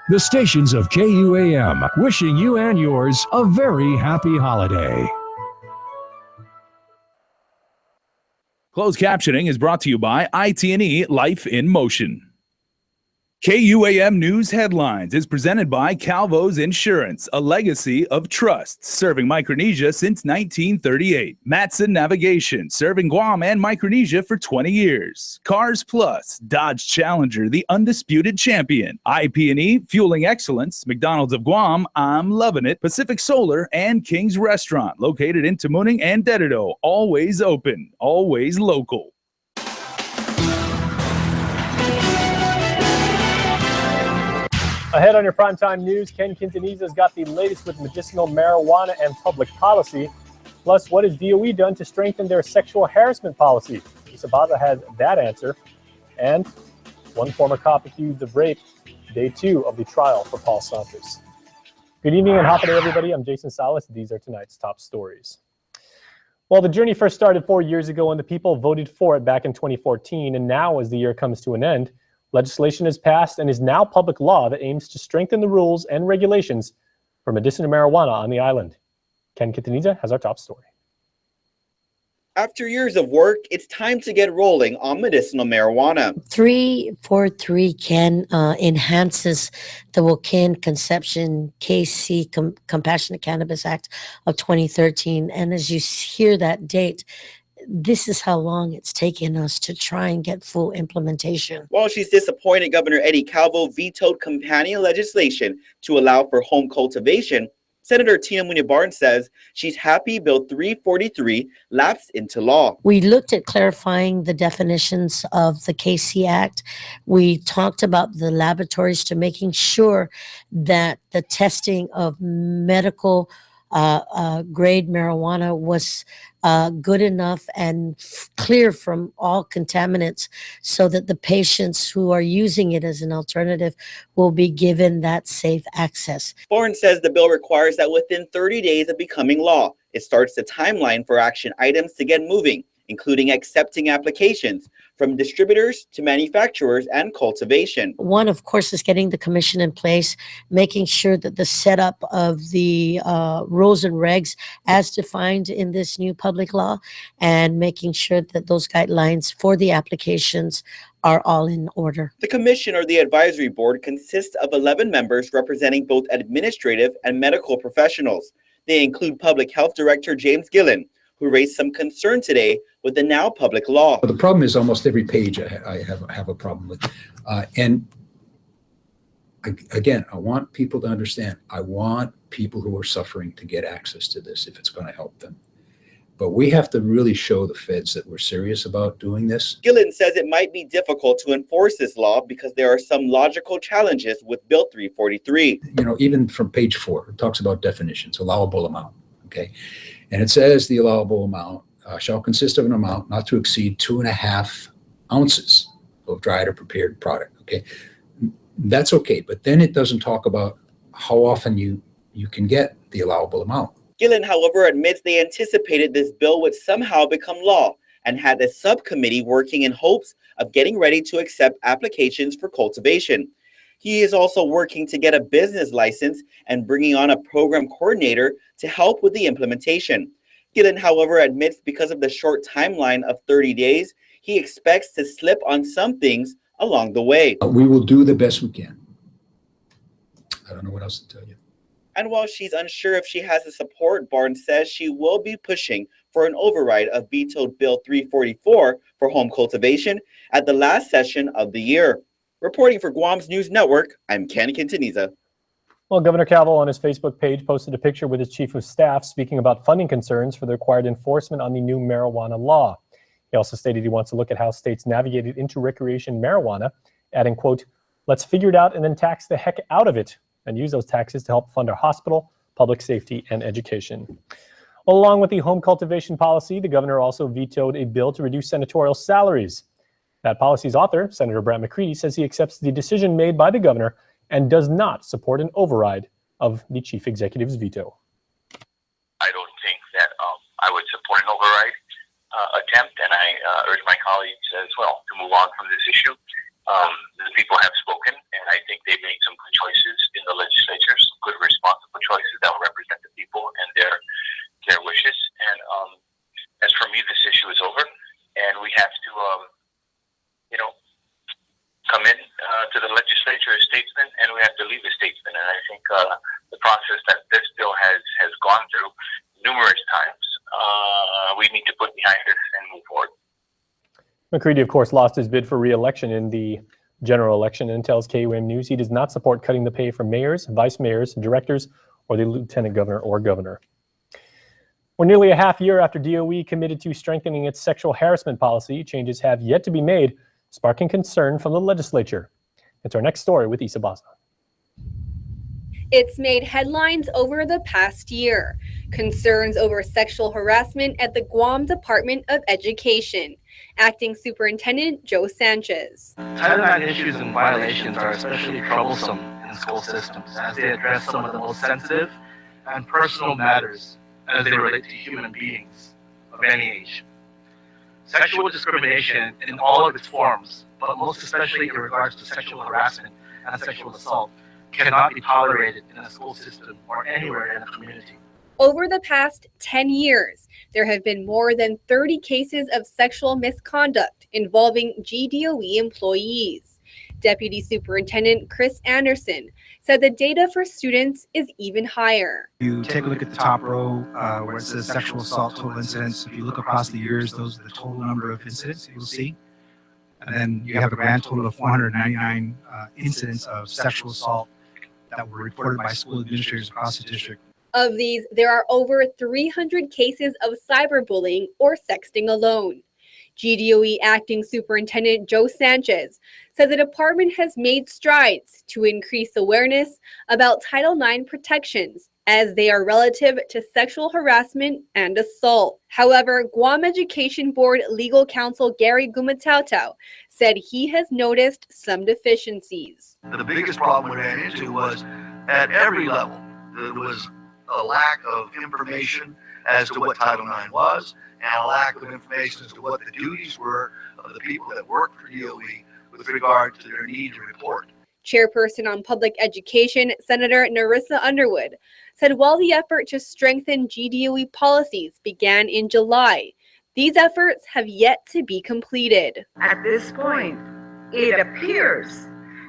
The stations of KUAM, wishing you and yours a very happy holiday. Closed captioning is brought to you by IT&E Life in Motion. KUAM News Headlines is presented by Calvo's Insurance, a legacy of trust, serving Micronesia since 1938. Matson Navigation, serving Guam and Micronesia for 20 years. Cars Plus, Dodge Challenger, the undisputed champion. IP&E, fueling excellence. McDonald's of Guam, I'm loving it. Pacific Solar and King's Restaurant, located in Tamuning and Dededo. Always open, always local. Ahead on your primetime news, Ken Quintaniza's got the latest with medicinal marijuana and public policy. Plus, what has DOE done to strengthen their sexual harassment policy? Isabaza has that answer. And one former cop accused of rape, day 2 of the trial for Paul Saunders. Good evening and happy day, everybody. I'm Jason Salas. These are tonight's top stories. Well, the journey first started 4 years ago when the people voted for it back in 2014. And now, as the year comes to an end, legislation has passed and is now public law that aims to strengthen the rules and regulations for medicinal marijuana on the island. Ken Quintaniza has our top story. After years of work, it's time to get rolling on medicinal marijuana. 343 Ken enhances the Wokin Conception KC Compassionate Cannabis Act of 2013. And as you hear that date, this is how long it's taken us to try and get full implementation. While she's disappointed Governor Eddie Calvo vetoed companion legislation to allow for home cultivation, Senator Tina Muñoz says she's happy Bill 343 lapsed into law. We looked at clarifying the definitions of the KC Act. We talked about the laboratories to making sure that the testing of medical grade marijuana was good enough and clear from all contaminants so that the patients who are using it as an alternative will be given that safe access. Bourne says the bill requires that within 30 days of becoming law, it starts the timeline for action items to get moving, including accepting applications from distributors to manufacturers and cultivation. One, of course, is getting the commission in place, making sure that the setup of the rules and regs as defined in this new public law, and making sure that those guidelines for the applications are all in order. The commission, or the advisory board, consists of 11 members representing both administrative and medical professionals. They include Public Health Director James Gillen, who raised some concern today with the now public law. The problem is almost every page I have a problem with. Again, I want people to understand, I want people who are suffering to get access to this if it's going to help them. But we have to really show the feds that we're serious about doing this. Gillen says it might be difficult to enforce this law because there are some logical challenges with Bill 343. You know, even from page 4, it talks about definitions, allowable amount, okay? And it says the allowable amount shall consist of an amount not to exceed 2.5 ounces of dried or prepared product, okay? That's okay, but then it doesn't talk about how often you can get the allowable amount. Gillen, however, admits they anticipated this bill would somehow become law and had a subcommittee working in hopes of getting ready to accept applications for cultivation. He is also working to get a business license and bringing on a program coordinator to help with the implementation. Gillen, however, admits because of the short timeline of 30 days, he expects to slip on some things along the way. We will do the best we can. I don't know what else to tell you. And while she's unsure if she has the support, Barnes says she will be pushing for an override of vetoed Bill 344 for home cultivation at the last session of the year. Reporting for Guam's News Network, I'm Ken Quintaniza. Well, Governor Calvo on his Facebook page posted a picture with his chief of staff speaking about funding concerns for the required enforcement on the new marijuana law. He also stated he wants to look at how states navigated into recreation marijuana, adding, quote, "Let's figure it out and then tax the heck out of it and use those taxes to help fund our hospital, public safety, and education." Well, along with the home cultivation policy, the governor also vetoed a bill to reduce senatorial salaries. That policy's author, Senator Brad McCready, says he accepts the decision made by the governor and does not support an override of the chief executive's veto. I don't think that I would support an override attempt, and I urge my colleagues as well to move on from this issue The people have spoken, and I think they made some good choices in the legislature, some good responsible choices that will represent the people and their wishes. And as for me, this issue is over, and we have to, come in to the legislature as statesmen, and we have to leave as statesmen. And I think the process that this bill has gone through numerous times, we need to put behind us and move forward. McCready, of course, lost his bid for re-election in the general election and tells KUAM News he does not support cutting the pay for mayors, vice mayors, directors, or the lieutenant governor or governor. We're nearly a half year after DOE committed to strengthening its sexual harassment policy. Changes have yet to be made, sparking concern from the legislature. It's our next story with Isa Baza. It's made headlines over the past year. Concerns over sexual harassment at the Guam Department of Education. Acting Superintendent Joe Sanchez. Title IX issues and violations are especially troublesome in school systems as they address some of the most sensitive and personal matters as they relate to human beings of any age. Sexual discrimination in all of its forms, but most especially in regards to sexual harassment and sexual assault, cannot be tolerated in a school system or anywhere in a community. Over the past 10 years, there have been more than 30 cases of sexual misconduct involving GDOE employees. Deputy Superintendent Chris Anderson said the data for students is even higher. You take a look at the top row where it says sexual assault total incidents. If you look across the years, those are the total number of incidents you'll see. And then you have a grand total of 499 incidents of sexual assault that were reported by school administrators across the district. Of these, there are over 300 cases of cyberbullying or sexting alone. GDOE Acting Superintendent Joe Sanchez said the department has made strides to increase awareness about Title IX protections as they are relative to sexual harassment and assault. However, Guam Education Board Legal Counsel Gary Gumatautau said he has noticed some deficiencies. The biggest problem we ran into was at every level, there was a lack of information as to what Title IX was and a lack of information as to what the duties were of the people that worked for DOE with regard to their need to report. Chairperson on Public Education, Senator Narissa Underwood, said while the effort to strengthen GDOE policies began in July, these efforts have yet to be completed. At this point, it appears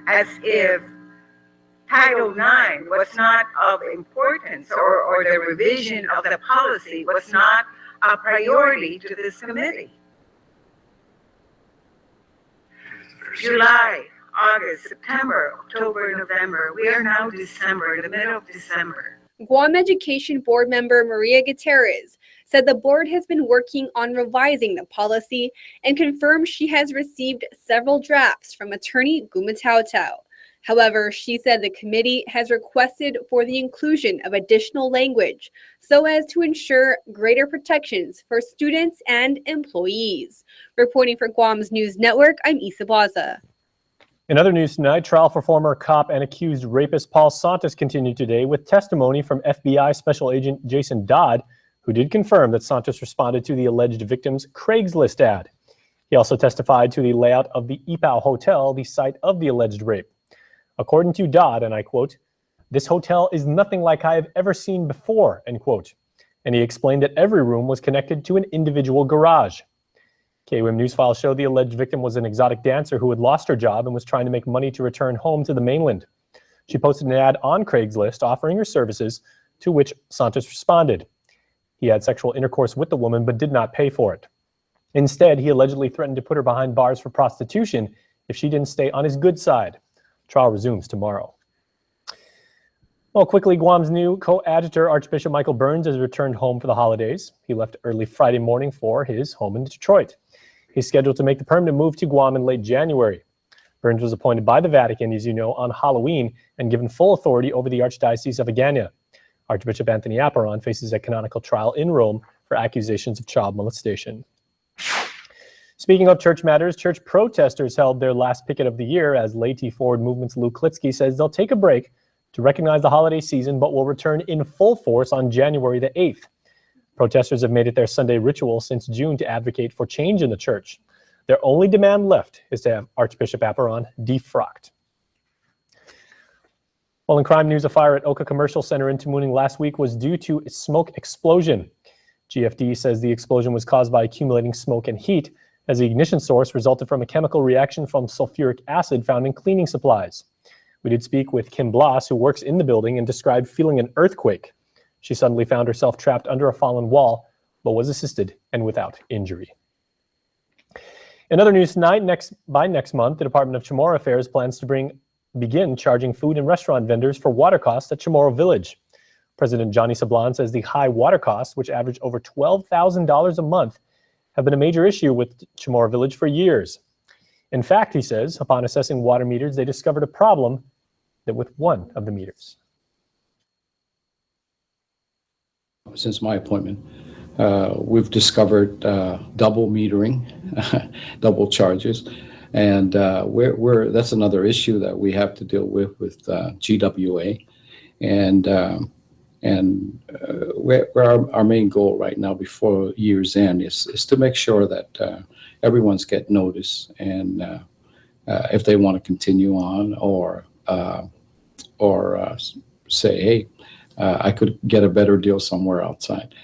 as if Title IX was not of importance or the revision of the policy was not a priority to this committee. July, August, September, October, November. We are now December, the middle of December. Guam Education Board member Maria Gutierrez said the board has been working on revising the policy and confirmed she has received several drafts from attorney Gumatautau. However, she said the committee has requested for the inclusion of additional language so as to ensure greater protections for students and employees. Reporting for Guam's News Network, I'm Isa Baza. In other news tonight, trial for former cop and accused rapist Paul Santos continued today with testimony from FBI Special Agent Jason Dodd, who did confirm that Santos responded to the alleged victim's Craigslist ad. He also testified to the layout of the Ipao Hotel, the site of the alleged rape. According to Dodd, and I quote, "This hotel is nothing like I have ever seen before," end quote. And he explained that every room was connected to an individual garage. KUAM News files show the alleged victim was an exotic dancer who had lost her job and was trying to make money to return home to the mainland. She posted an ad on Craigslist offering her services, to which Santos responded. He had sexual intercourse with the woman but did not pay for it. Instead, he allegedly threatened to put her behind bars for prostitution if she didn't stay on his good side. Trial resumes tomorrow. Well, quickly, Guam's new coadjutor, Archbishop Michael Burns, has returned home for the holidays. He left early Friday morning for his home in Detroit. He's scheduled to make the permanent move to Guam in late January. Burns was appointed by the Vatican, as you know, on Halloween and given full authority over the Archdiocese of Agana. Archbishop Anthony Apparon faces a canonical trial in Rome for accusations of child molestation. Speaking of church matters, church protesters held their last picket of the year as Laity Forward Movement's Lou Klitsky says they'll take a break to recognize the holiday season, but will return in full force on January the 8th. Protesters have made it their Sunday ritual since June to advocate for change in the church. Their only demand left is to have Archbishop Apparon defrocked. Well, in crime news, a fire at Oka Commercial Center in Tamuning last week was due to a smoke explosion. GFD says the explosion was caused by accumulating smoke and heat, as the ignition source resulted from a chemical reaction from sulfuric acid found in cleaning supplies. We did speak with Kim Bloss, who works in the building, and described feeling an earthquake. She suddenly found herself trapped under a fallen wall, but was assisted and without injury. In other news tonight, by next month, the Department of Chamorro Affairs plans to begin charging food and restaurant vendors for water costs at Chamorro Village. President Johnny Sablan says the high water costs, which average over $12,000 a month, have been a major issue with Chamorro Village for years. In fact, he says, upon assessing water meters, they discovered a problem with one of the meters. Since my appointment, we've discovered double metering, double charges, and that's another issue that we have to deal with GWA, and where our main goal right now before year's end is to make sure that everyone's get notice, and if they want to continue on or say, hey, I could get a better deal somewhere outside.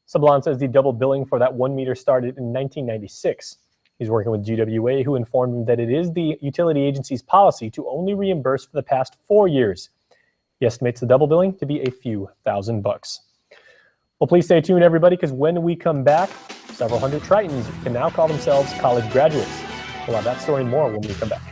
Sablan says the double billing for that 1 meter started in 1996. He's working with GWA, who informed him that it is the utility agency's policy to only reimburse for the past 4 years. He estimates the double billing to be a few $1,000s. Well, please stay tuned, everybody, because when we come back, several hundred Tritons can now call themselves college graduates. We'll have that story and more when we come back.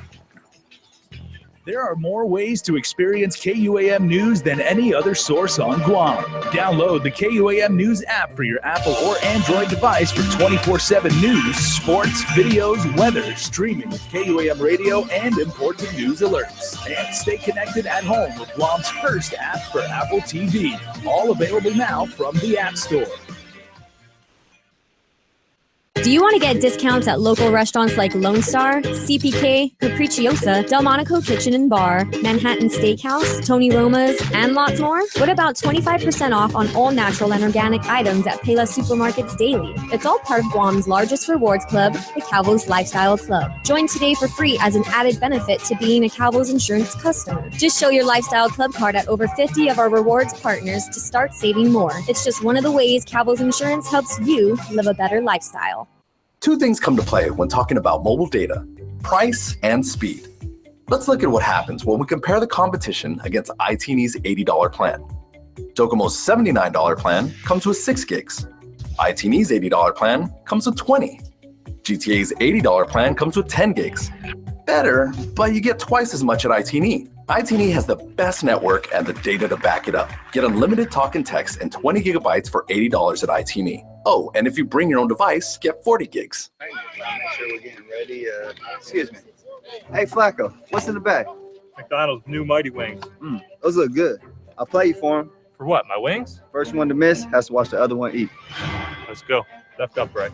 There are more ways to experience KUAM News than any other source on Guam. Download the KUAM News app for your Apple or Android device for 24/7 news, sports, videos, weather, streaming with KUAM radio, and important news alerts. And stay connected at home with Guam's first app for Apple TV. All available now from the App Store. Do you want to get discounts at local restaurants like Lone Star, CPK, Capricciosa, Delmonico Kitchen and Bar, Manhattan Steakhouse, Tony Roma's, and lots more? What about 25% off on all natural and organic items at Payless Supermarkets daily? It's all part of Guam's largest rewards club, the Calvo's Lifestyle Club. Join today for free as an added benefit to being a Calvo's Insurance customer. Just show your Lifestyle Club card at over 50 of our rewards partners to start saving more. It's just one of the ways Calvo's Insurance helps you live a better lifestyle. Two things come to play when talking about mobile data: price and speed. Let's look at what happens when we compare the competition against ITNE's $80 plan. Docomo's $79 plan comes with 6 gigs. ITNE's $80 plan comes with 20. GTA's $80 plan comes with 10 gigs. Better, but you get twice as much at ITNE. ITNE has the best network and the data to back it up. Get unlimited talk and text and 20 gigabytes for $80 at ITNE. Oh, and if you bring your own device, get 40 gigs. Make sure we're getting ready. Excuse me. Hey, Flacco, what's in the bag? McDonald's new Mighty Wings. Those look good. I'll play you for them. For what, my wings? First one to miss has to watch the other one eat. Let's go. Left upright.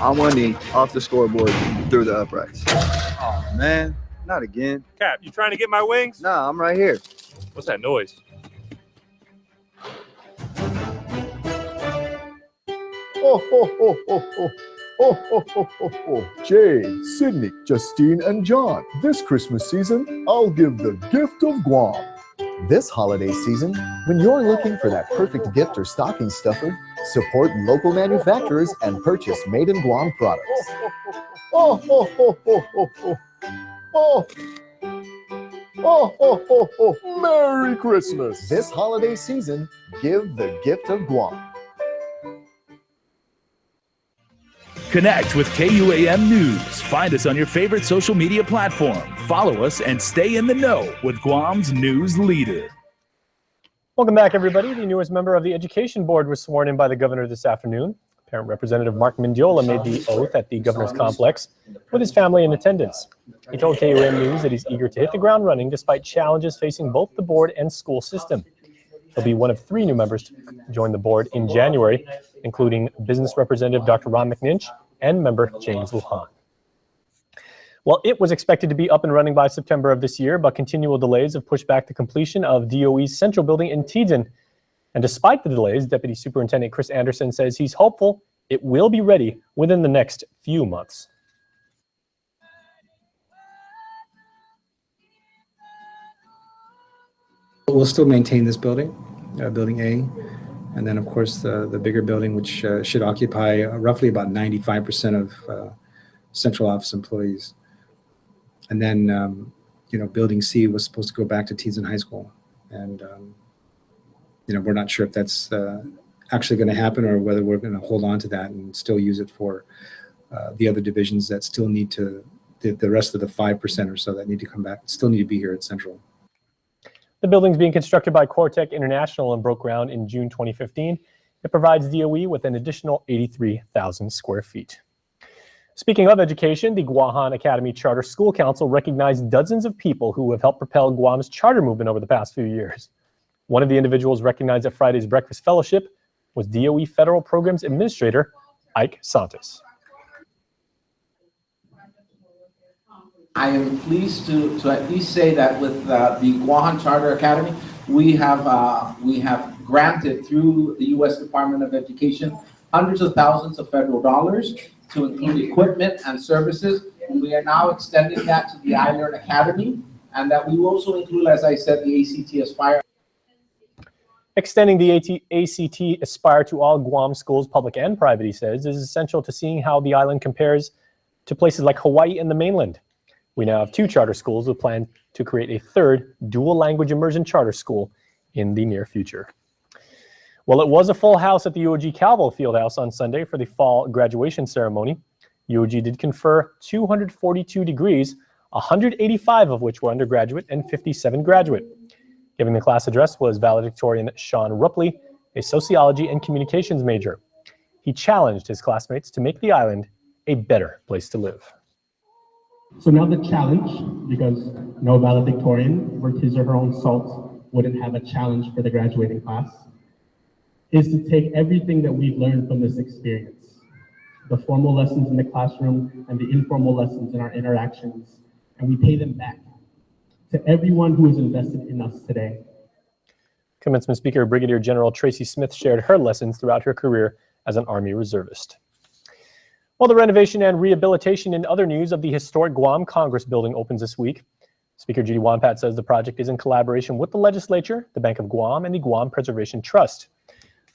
On one knee, off the scoreboard, through the uprights. Oh, man. Not again. Cap, you trying to get my wings? Nah, I'm right here. What's that noise? Oh, ho, ho, ho, ho. Oh, ho, ho, ho, ho. Jade, Sydney, Justine, and John. This Christmas season, I'll give the gift of Guam. This holiday season, when you're looking for that perfect gift or stocking stuffer, support local manufacturers and purchase Made in Guam products. Oh, ho, ho, ho, ho, ho. Oh. Oh, ho, ho, ho. Merry Christmas. This holiday season, give the gift of Guam. Connect with KUAM News. Find us on your favorite social media platform. Follow us and stay in the know with Guam's news leader. Welcome back, everybody. The newest member of the Education Board was sworn in by the governor this afternoon. Parent Representative Mark Mendiola made the oath at the governor's complex with his family in attendance. He told KUAM News that he's eager to hit the ground running despite challenges facing both the board and school system. He'll be one of 3 new members to join the board in January, including Business Representative Dr. Ron McNinch and member James Lujan. Well, it was expected to be up and running by September of this year, but continual delays have pushed back the completion of DOE's central building in Teden. And despite the delays, Deputy Superintendent Chris Anderson says he's hopeful It will be ready within the next few months. We'll still maintain this building, building A, and then of course the bigger building, which should occupy roughly about 95% of central office employees. And then, building C was supposed to go back to Teason High School. And, we're not sure if that's actually going to happen or whether we're going to hold on to that and still use it for the other divisions that still need to, the rest of the 5% or so that need to come back, still need to be here at Central. The building's being constructed by Cortec International and broke ground in June 2015. It provides DOE with an additional 83,000 square feet. Speaking of education, the Guahan Academy Charter School Council recognized dozens of people who have helped propel Guam's charter movement over the past few years. One of the individuals recognized at Friday's Breakfast Fellowship was DOE Federal Programs Administrator Ike Santos. I am pleased to at least say that with the Guahan Charter Academy, we have granted through the U.S. Department of Education hundreds of thousands of federal dollars to include equipment and services. And we are now extending that to the iLearn Academy, and that we will also include, as I said, the ACT Aspire. Extending the ACT Aspire to all Guam schools, public and private, he says, is essential to seeing how the island compares to places like Hawaii and the mainland. We now have 2 charter schools with plan to create a 3rd dual language immersion charter school in the near future. Well, it was a full house at the UOG Calvo Fieldhouse on Sunday for the fall graduation ceremony. UOG did confer 242 degrees, 185 of which were undergraduate and 57 graduate. Giving the class address was valedictorian Sean Rupley, a sociology and communications major. He challenged his classmates to make the island a better place to live. So now the challenge, because no valedictorian worth his or her own salt wouldn't have a challenge for the graduating class, is to take everything that we've learned from this experience, the formal lessons in the classroom and the informal lessons in our interactions, and we pay them back to everyone who is invested in us today. Commencement speaker Brigadier General Tracy Smith shared her lessons throughout her career as an Army reservist. Well, the renovation and rehabilitation in other news of the historic Guam Congress building opens this week. Speaker Judy Wampat says the project is in collaboration with the legislature, the Bank of Guam, and the Guam Preservation Trust.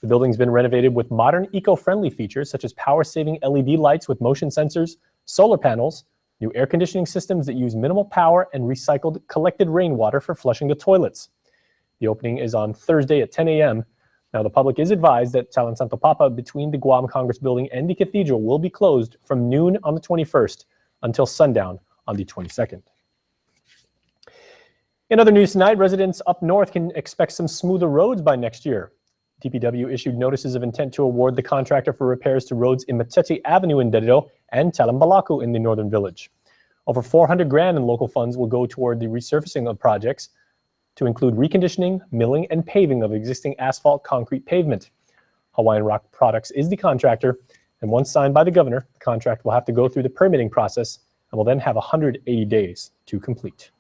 The building's been renovated with modern eco-friendly features such as power-saving LED lights with motion sensors, solar panels, new air conditioning systems that use minimal power, and recycled collected rainwater for flushing the toilets. The opening is on Thursday at 10 a.m. Now, the public is advised that Talan Santo Papa between the Guam Congress building and the cathedral will be closed from noon on the 21st until sundown on the 22nd. In other news tonight, residents up north can expect some smoother roads by next year. DPW issued notices of intent to award the contractor for repairs to roads in Matete Avenue in Dededo and Talambalacu in the Northern Village. Over $400,000 in local funds will go toward the resurfacing of projects to include reconditioning, milling, and paving of existing asphalt concrete pavement. Hawaiian Rock Products is the contractor, and once signed by the governor, the contract will have to go through the permitting process and will then have 180 days to complete.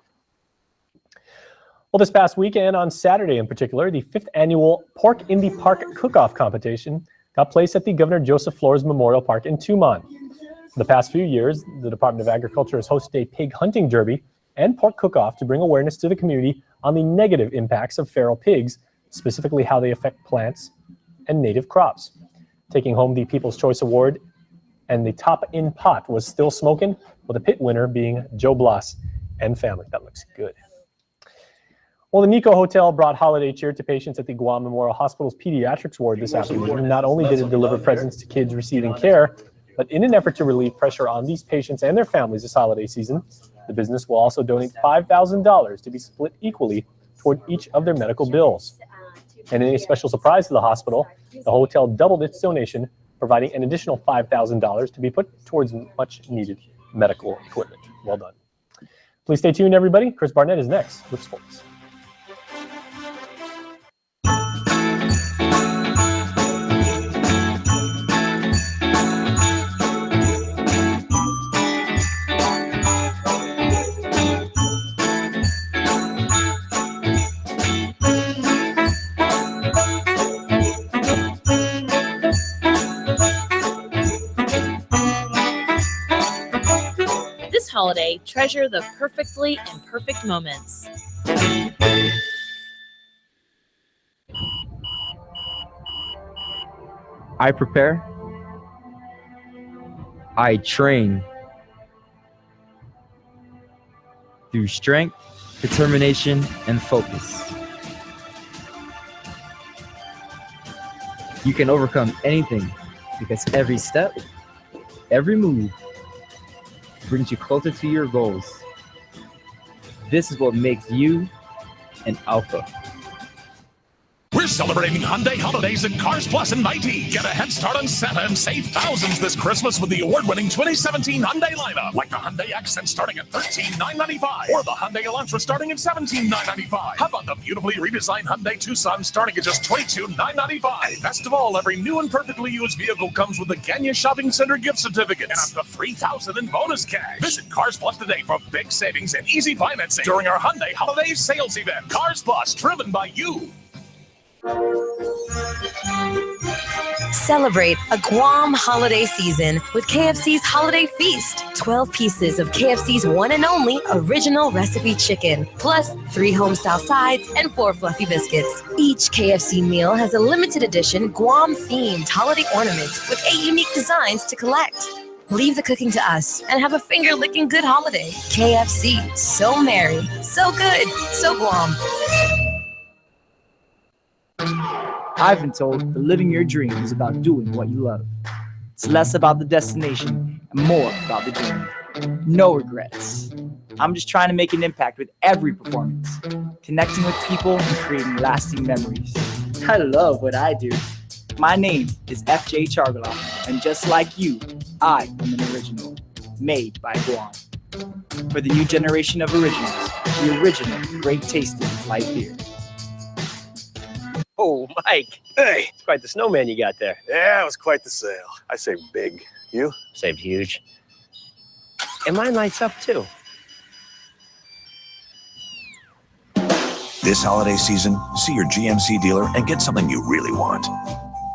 Well, this past weekend, on Saturday in particular, the 5th annual Pork in the Park Cook-Off competition got placed at the Governor Joseph Flores Memorial Park in Tumon. For the past few years, the Department of Agriculture has hosted a pig hunting derby and pork cook-off to bring awareness to the community on the negative impacts of feral pigs, specifically how they affect plants and native crops. Taking home the People's Choice Award and the top in pot was Still Smokin', with the pit winner being Joe Blas and family. That looks good. Well, the Nico Hotel brought holiday cheer to patients at the Guam Memorial Hospital's pediatrics ward this afternoon. Not only did it deliver presents to kids receiving care, but in an effort to relieve pressure on these patients and their families this holiday season, the business will also donate $5,000 to be split equally toward each of their medical bills. And in a special surprise to the hospital, the hotel doubled its donation, providing an additional $5,000 to be put towards much needed medical equipment. Well done. Please stay tuned, everybody. Chris Barnett is next with sports. holiday, treasure the perfectly imperfect moments. I prepare. I train. Through strength, determination, and focus. You can overcome anything because every step, every move brings you closer to your goals. This is what makes you an alpha. We're celebrating Hyundai holidays at Cars Plus in Mighty. Get a head start on Santa and save thousands this Christmas with the award-winning 2017 Hyundai lineup, like the Hyundai Accent starting at $13,995 or the Hyundai Elantra starting at $17,995. How about the beautifully redesigned Hyundai Tucson starting at just $22,995? Best of all, every new and perfectly used vehicle comes with the Kenya Shopping Center gift certificates and up to $3,000 in bonus cash. Visit Cars Plus today for big savings and easy financing during our Hyundai holiday sales event. Cars Plus, driven by you. Celebrate a Guam holiday season with KFC's Holiday Feast. 12 pieces of KFC's one and only original recipe chicken, plus 3 home-style sides and 4 fluffy biscuits. Each KFC meal has a limited edition Guam-themed holiday ornament with 8 unique designs to collect. Leave the cooking to us and have a finger-licking good holiday. KFC, so merry, so good, so Guam. I've been told that living your dream is about doing what you love. It's less about the destination and more about the journey. No regrets. I'm just trying to make an impact with every performance, connecting with people and creating lasting memories. I love what I do. My name is FJ Chargala, and just like you, I am an original, made by Guam. For the new generation of originals, the original great tasting light beer. Oh, Mike. Hey. It's quite the snowman you got there. Yeah, it was quite the sale. I saved big. You? Saved huge. And mine lights up too. This holiday season, see your GMC dealer and get something you really want.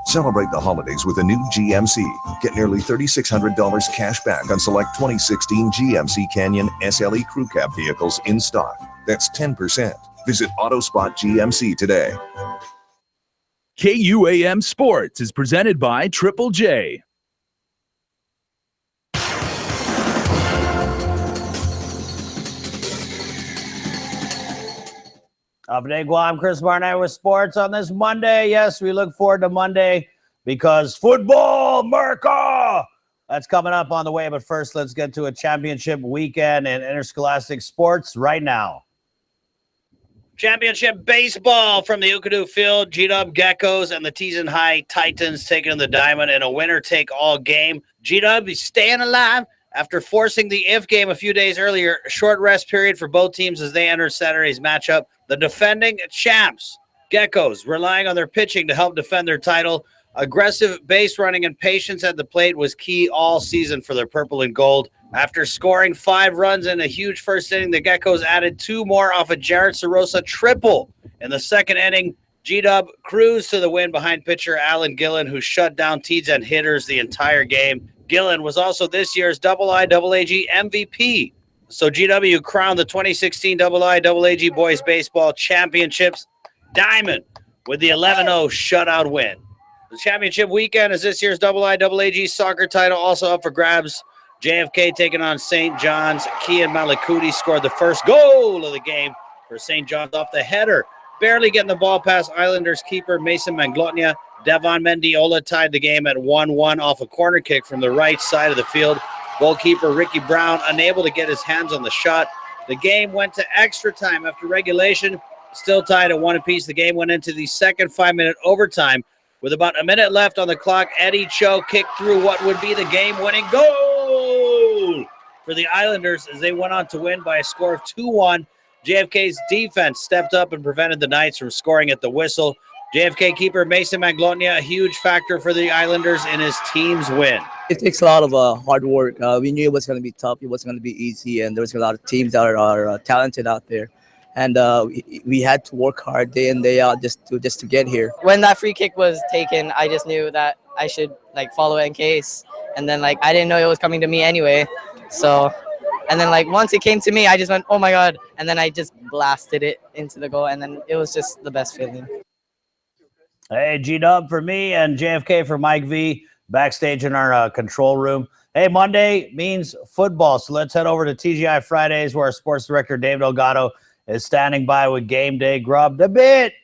Celebrate the holidays with a new GMC. Get nearly $3,600 cash back on select 2016 GMC Canyon SLE Crew Cab vehicles in stock. That's 10%. Visit AutoSpot GMC today. KUAM Sports is presented by Triple J. Today, Guam, Chris Barnett with sports on this Monday. Yes, we look forward to Monday because football, America! That's coming up on the way. But first, let's get to a championship weekend in interscholastic sports right now. Championship baseball from the Ukadu Field. G-Dub Geckos and the Teason High Titans taking on the Diamond in a winner-take-all game. G-Dub is staying alive after forcing the if game a few days earlier. A short rest period for both teams as they enter Saturday's matchup. The defending champs, Geckos, relying on their pitching to help defend their title. Aggressive base running and patience at the plate was key all season for their purple and gold. After scoring 5 runs in a huge first inning, the Geckos added 2 more off a Jared Sorosa triple. In the second inning, G-Dub cruised to the win behind pitcher Alan Gillen, who shut down Teeds and hitters the entire game. Gillen was also this year's IIAAG MVP. So GW crowned the 2016 IIAAG Boys Baseball Championships Diamond with the 11-0 shutout win. The championship weekend is this year's IIAAG soccer title also up for grabs. JFK taking on St. John's. Kian Malakudi scored the first goal of the game for St. John's off the header. Barely getting the ball past Islanders keeper Mason Manglotnia. Devon Mendiola tied the game at 1-1 off a corner kick from the right side of the field. Goalkeeper Ricky Brown unable to get his hands on the shot. The game went to extra time after regulation. Still tied at 1 apiece. The game went into the second 5-minute overtime. With about a minute left on the clock, Eddie Cho kicked through what would be the game-winning goal for the Islanders as they went on to win by a score of 2-1. JFK's defense stepped up and prevented the Knights from scoring at the whistle. JFK keeper Mason Manglotnia, a huge factor for the Islanders in his team's win. It takes a lot of hard work. We knew it was going to be tough. It wasn't going to be easy, and there's a lot of teams that are talented out there. And we had to work hard day in, day out just to get here. When that free kick was taken, I just knew that I should follow it in case. And then I didn't know it was coming to me anyway. So And then like once it came to me, I just went, oh my God. And then I just blasted it into the goal. And then it was just the best feeling. Hey, G-Dub for me and JFK for Mike V, backstage in our control room. Hey, Monday means football, so let's head over to TGI Fridays where our sports director, David Elgato, is standing by with Game Day Grub. The bit!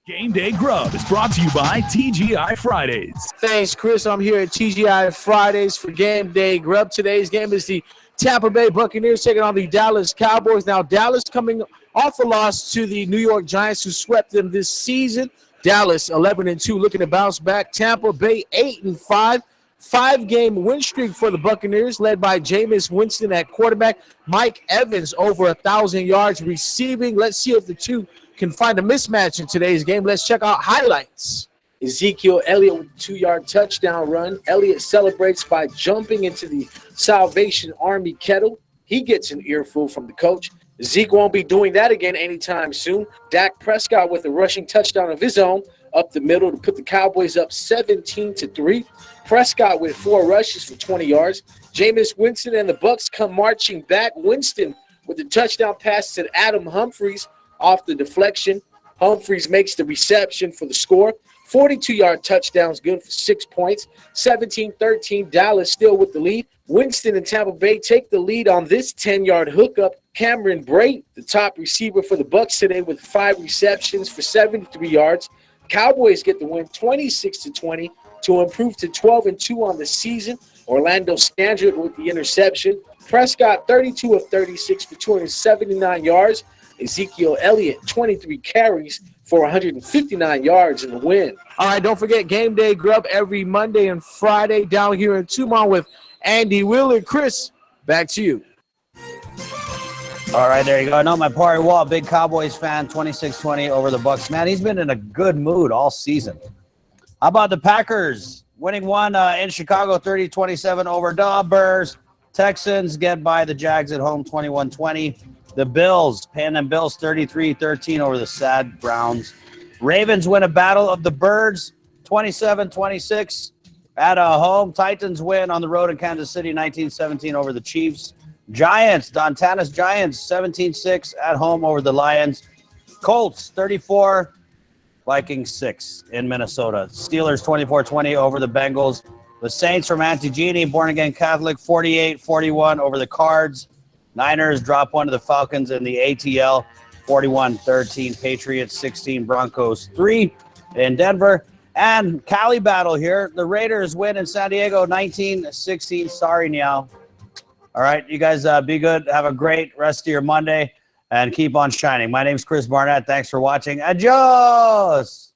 Game Day Grub is brought to you by TGI Fridays. Thanks, Chris. I'm here at TGI Fridays for Game Day Grub. Today's game is the Tampa Bay Buccaneers taking on the Dallas Cowboys. Now, Dallas coming off a loss to the New York Giants, who swept them this season. Dallas 11-2, looking to bounce back. Tampa Bay 8-5. 5-game win streak for the Buccaneers, led by Jameis Winston at quarterback. Mike Evans over 1,000 yards receiving. Let's see if the two can find a mismatch in today's game. Let's check out highlights. Ezekiel Elliott with a 2-yard touchdown run. Elliott celebrates by jumping into the Salvation Army kettle. He gets an earful from the coach. Zeke won't be doing that again anytime soon. Dak Prescott with a rushing touchdown of his own up the middle to put the Cowboys up 17-3. Prescott with 4 rushes for 20 yards. Jameis Winston and the Bucs come marching back. Winston with a touchdown pass to Adam Humphries off the deflection. Humphries makes the reception for the score. 42-yard touchdowns, good for 6 points. 17-13, Dallas still with the lead. Winston and Tampa Bay take the lead on this 10-yard hookup. Cameron Brate, the top receiver for the Bucs today, with 5 receptions for 73 yards. Cowboys get the win 26-20 to improve to 12-2 on the season. Orlando Scandrick with the interception. Prescott 32 of 36 for 279 yards. Ezekiel Elliott 23 carries for 159 yards in the win. All right, don't forget Game Day Grub every Monday and Friday down here in Tumon with Andy Wheeler. Chris, back to you. All right, there you go. No, my party wall, big Cowboys fan, 26-20 over the Bucs. Man, he's been in a good mood all season. How about the Packers winning one in Chicago, 30-27 over the Bears. Texans get by the Jags at home, 21-20. The Bills, paying them Bills 33-13 over the sad Browns. Ravens win a battle of the Birds, 27-26 at home. Titans win on the road in Kansas City, 19-17 over the Chiefs. Giants, Dontanas Giants, 17-6 at home over the Lions. Colts, 34, Vikings 6 in Minnesota. Steelers, 24-20 over the Bengals. The Saints from Antigene, born-again Catholic, 48-41 over the Cards. Niners drop one to the Falcons in the ATL, 41-13. Patriots 16, Broncos 3 in Denver. And Cali battle here. The Raiders win in San Diego, 19-16. Sorry, Niall. All right, you guys be good. Have a great rest of your Monday and keep on shining. My name's Chris Barnett. Thanks for watching. Adios!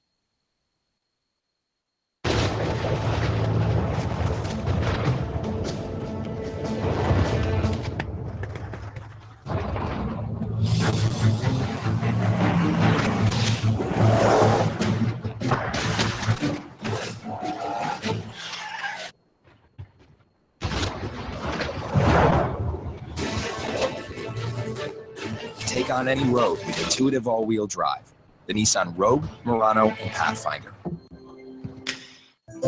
Take on any road with intuitive all-wheel drive. The Nissan Rogue, Murano, and Pathfinder.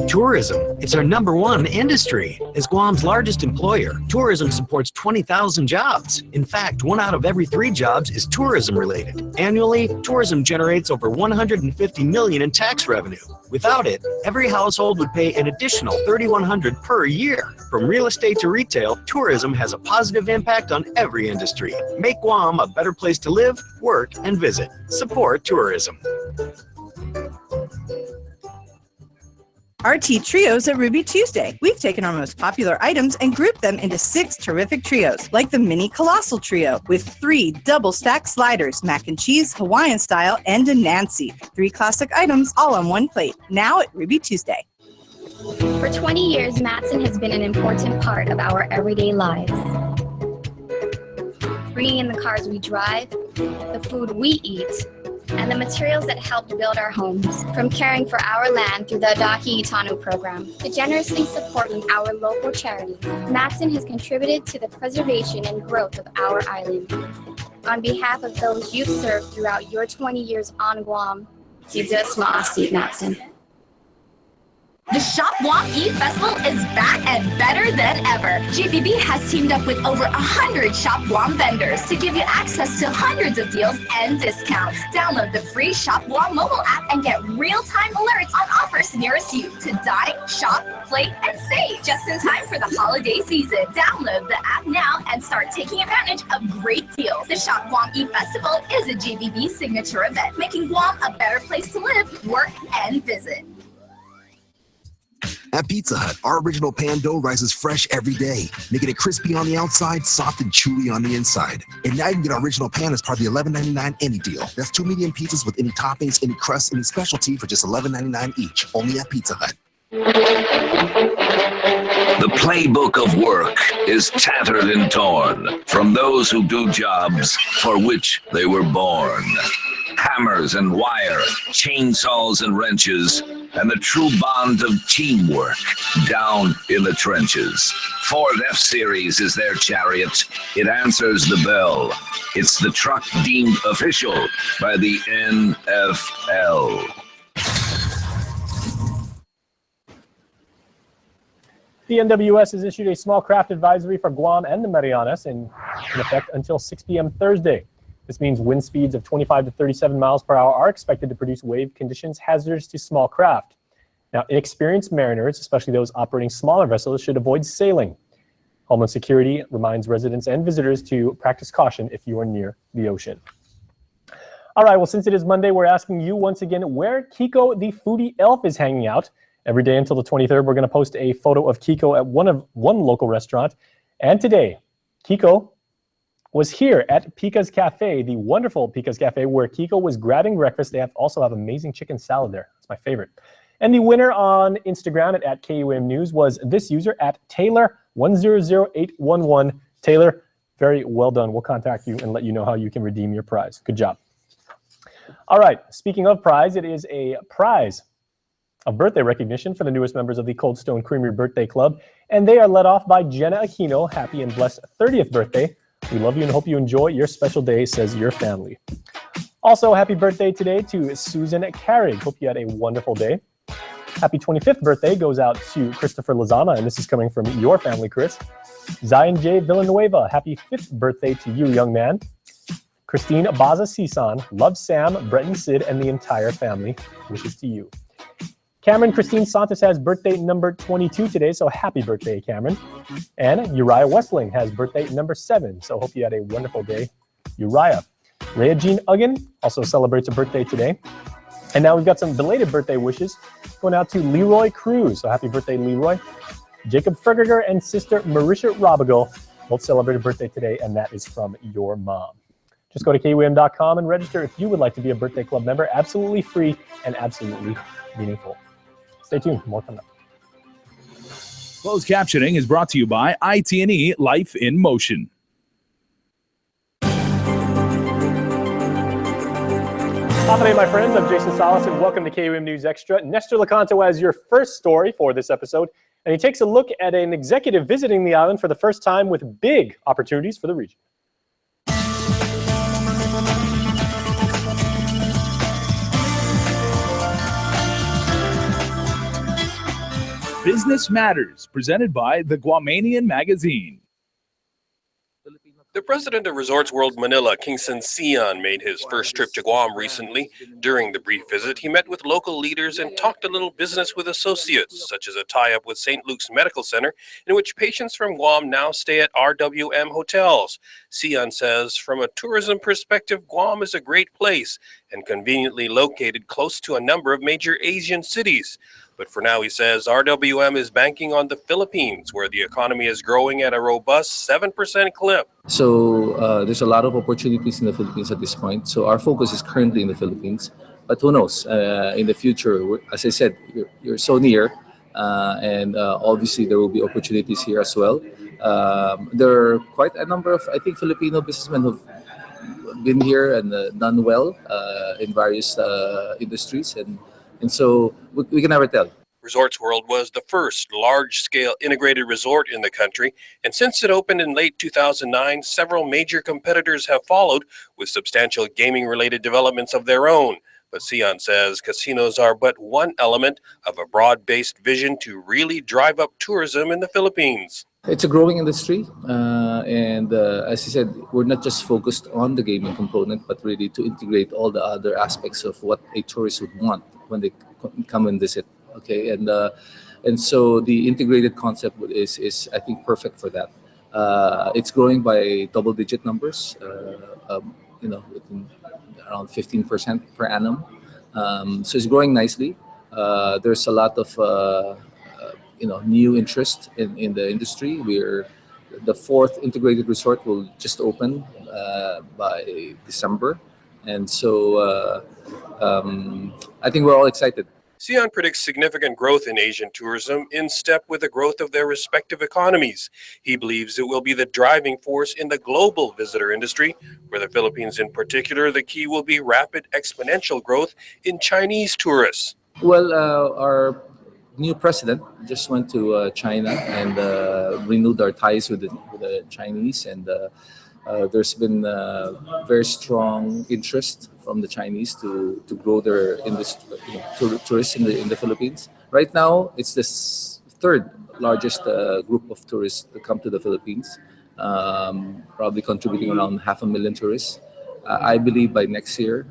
Tourism. It's our #1 industry. As Guam's largest employer, tourism supports 20,000 jobs. In fact, 1 out of every 3 jobs is tourism related. Annually, tourism generates over $150 million in tax revenue. Without it, every household would pay an additional $3,100 per year. From real estate to retail, tourism has a positive impact on every industry. Make Guam a better place to live, work, and visit. Support tourism. RT Trios at Ruby Tuesday. We've taken our most popular items and grouped them into 6 terrific trios, like the Mini Colossal Trio, with 3 double-stack sliders, mac and cheese, Hawaiian style, and a Nancy. 3 classic items all on one plate. Now at Ruby Tuesday. For 20 years, Matson has been an important part of our everyday lives. Bringing in the cars we drive, the food we eat, and the materials that helped build our homes. From caring for our land through the Adaki Itanu program to generously supporting our local charities, Matson has contributed to the preservation and growth of our island. On behalf of those you've served throughout your 20 years on Guam, Matson. The Shop Guam E-Festival is back and better than ever. JVB has teamed up with over 100 Shop Guam vendors to give you access to hundreds of deals and discounts. Download the free Shop Guam mobile app and get real-time alerts on offers nearest you to dine, shop, play, and save just in time for the holiday season. Download the app now and start taking advantage of great deals. The Shop Guam E-Festival is a JVB signature event, making Guam a better place to live, work, and visit. At Pizza Hut, our original pan dough rises fresh every day, making it crispy on the outside, soft and chewy on the inside. And now you can get our original pan as part of the $11.99 any deal. That's 2 medium pizzas with any toppings, any crust, any specialty for just $11.99 each, only at Pizza Hut. The playbook of work is tattered and torn from those who do jobs for which they were born. Hammers and wire, chainsaws and wrenches, and the true bond of teamwork down in the trenches. Ford F-Series is their chariot. It answers the bell. It's the truck deemed official by the NFL. The NWS has issued a small craft advisory for Guam and the Marianas in effect until 6 p.m. Thursday. This means wind speeds of 25 to 37 miles per hour are expected to produce wave conditions hazardous to small craft. Now, inexperienced mariners, especially those operating smaller vessels, should avoid sailing. Homeland Security reminds residents and visitors to practice caution if you are near the ocean. All right, well, since it is Monday, we're asking you once again where Kiko the Foodie Elf is hanging out. Every day until the 23rd, we're going to post a photo of Kiko at one local restaurant. And today, Kiko was here at Pika's Cafe, the wonderful Pika's Cafe, where Kiko was grabbing breakfast. They also have amazing chicken salad there. It's my favorite. And the winner on Instagram at KUAM News was this user at Taylor100811. Taylor, very well done. We'll contact you and let you know how you can redeem your prize. Good job. All right, speaking of prize, it is a prize of birthday recognition for the newest members of the Cold Stone Creamery Birthday Club. And they are led off by Jenna Aquino. Happy and blessed 30th birthday. We love you and hope you enjoy your special day, says your family. Also, happy birthday today to Susan Carrig. Hope you had a wonderful day. Happy 25th birthday goes out to Christopher Lozama, and this is coming from your family, Chris. Zion J. Villanueva, happy 5th birthday to you, young man. Christine Baza Cisan, love Sam, Brett and Sid, and the entire family. Wishes to you. Cameron Christine Santos has birthday number 22 today, so happy birthday, Cameron. And Uriah Westling has birthday number 7, so hope you had a wonderful day, Uriah. Rhea Jean Uggan also celebrates a birthday today. And now we've got some belated birthday wishes going out to Leroy Cruz, so happy birthday, Leroy. Jacob Fergiger and sister Marisha Robigo both celebrate a birthday today, and that is from your mom. Just go to KUAM.com and register if you would like to be a birthday club member. Absolutely free and absolutely meaningful. Stay tuned, more coming up. Closed captioning is brought to you by IT&E Life in Motion. Hi, my friends. I'm Jason Salas, and welcome to KUAM News Extra. Nestor Lecanto has your first story for this episode, and he takes a look at an executive visiting the island for the first time with big opportunities for the region. Business Matters, presented by the Guamanian Magazine. The president of Resorts World Manila, Kingston Sion, made his first trip to Guam recently. During the brief visit, he met with local leaders and talked a little business with associates, such as a tie-up with St. Luke's Medical Center, in which patients from Guam now stay at RWM hotels. Sion says, from a tourism perspective, Guam is a great place and conveniently located close to a number of major Asian cities. But for now, he says, RWM is banking on the Philippines, where the economy is growing at a robust 7% clip. So there's a lot of opportunities in the Philippines at this point. So our focus is currently in the Philippines. But who knows, in the future, as I said, you're so near. And obviously, there will be opportunities here as well. There are quite a number of, I think, Filipino businessmen who've been here and done well in various industries. And so we can never tell. Resorts World was the first large-scale integrated resort in the country, and since it opened in late 2009, several major competitors have followed with substantial gaming-related developments of their own. But Sion says casinos are but one element of a broad-based vision to really drive up tourism in the Philippines. It's a growing industry, and as I said, we're not just focused on the gaming component, but really to integrate all the other aspects of what a tourist would want when they come and visit. Okay, and so the integrated concept is I think perfect for that. It's growing by double-digit numbers, within around 15% per annum. So it's growing nicely. There's a lot of new interest in the industry. The fourth integrated resort will just open by December, and so I think we're all excited. Sion predicts significant growth in Asian tourism in step with the growth of their respective economies. He believes it will be the driving force in the global visitor industry. For the Philippines in particular, the key will be rapid exponential growth in Chinese tourists. Well, our new president just went to China and renewed our ties with the Chinese, and there's been very strong interest from the Chinese to grow their industry, tourists in the Philippines. Right now, it's the third largest group of tourists that come to the Philippines, probably contributing around 500,000 tourists. I believe by next year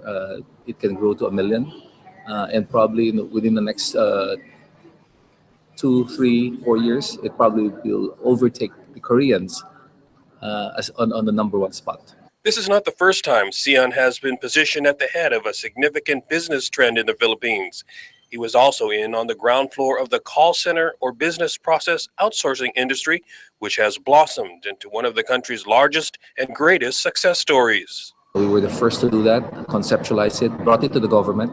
it can grow to 1 million, and probably within the next 2, 3, 4 years, it probably will overtake the Koreans as on the number one spot. This is not the first time Sion has been positioned at the head of a significant business trend in the Philippines. He was also in on the ground floor of the call center or business process outsourcing industry, which has blossomed into one of the country's largest and greatest success stories. We were the first to do that, conceptualize it, brought it to the government,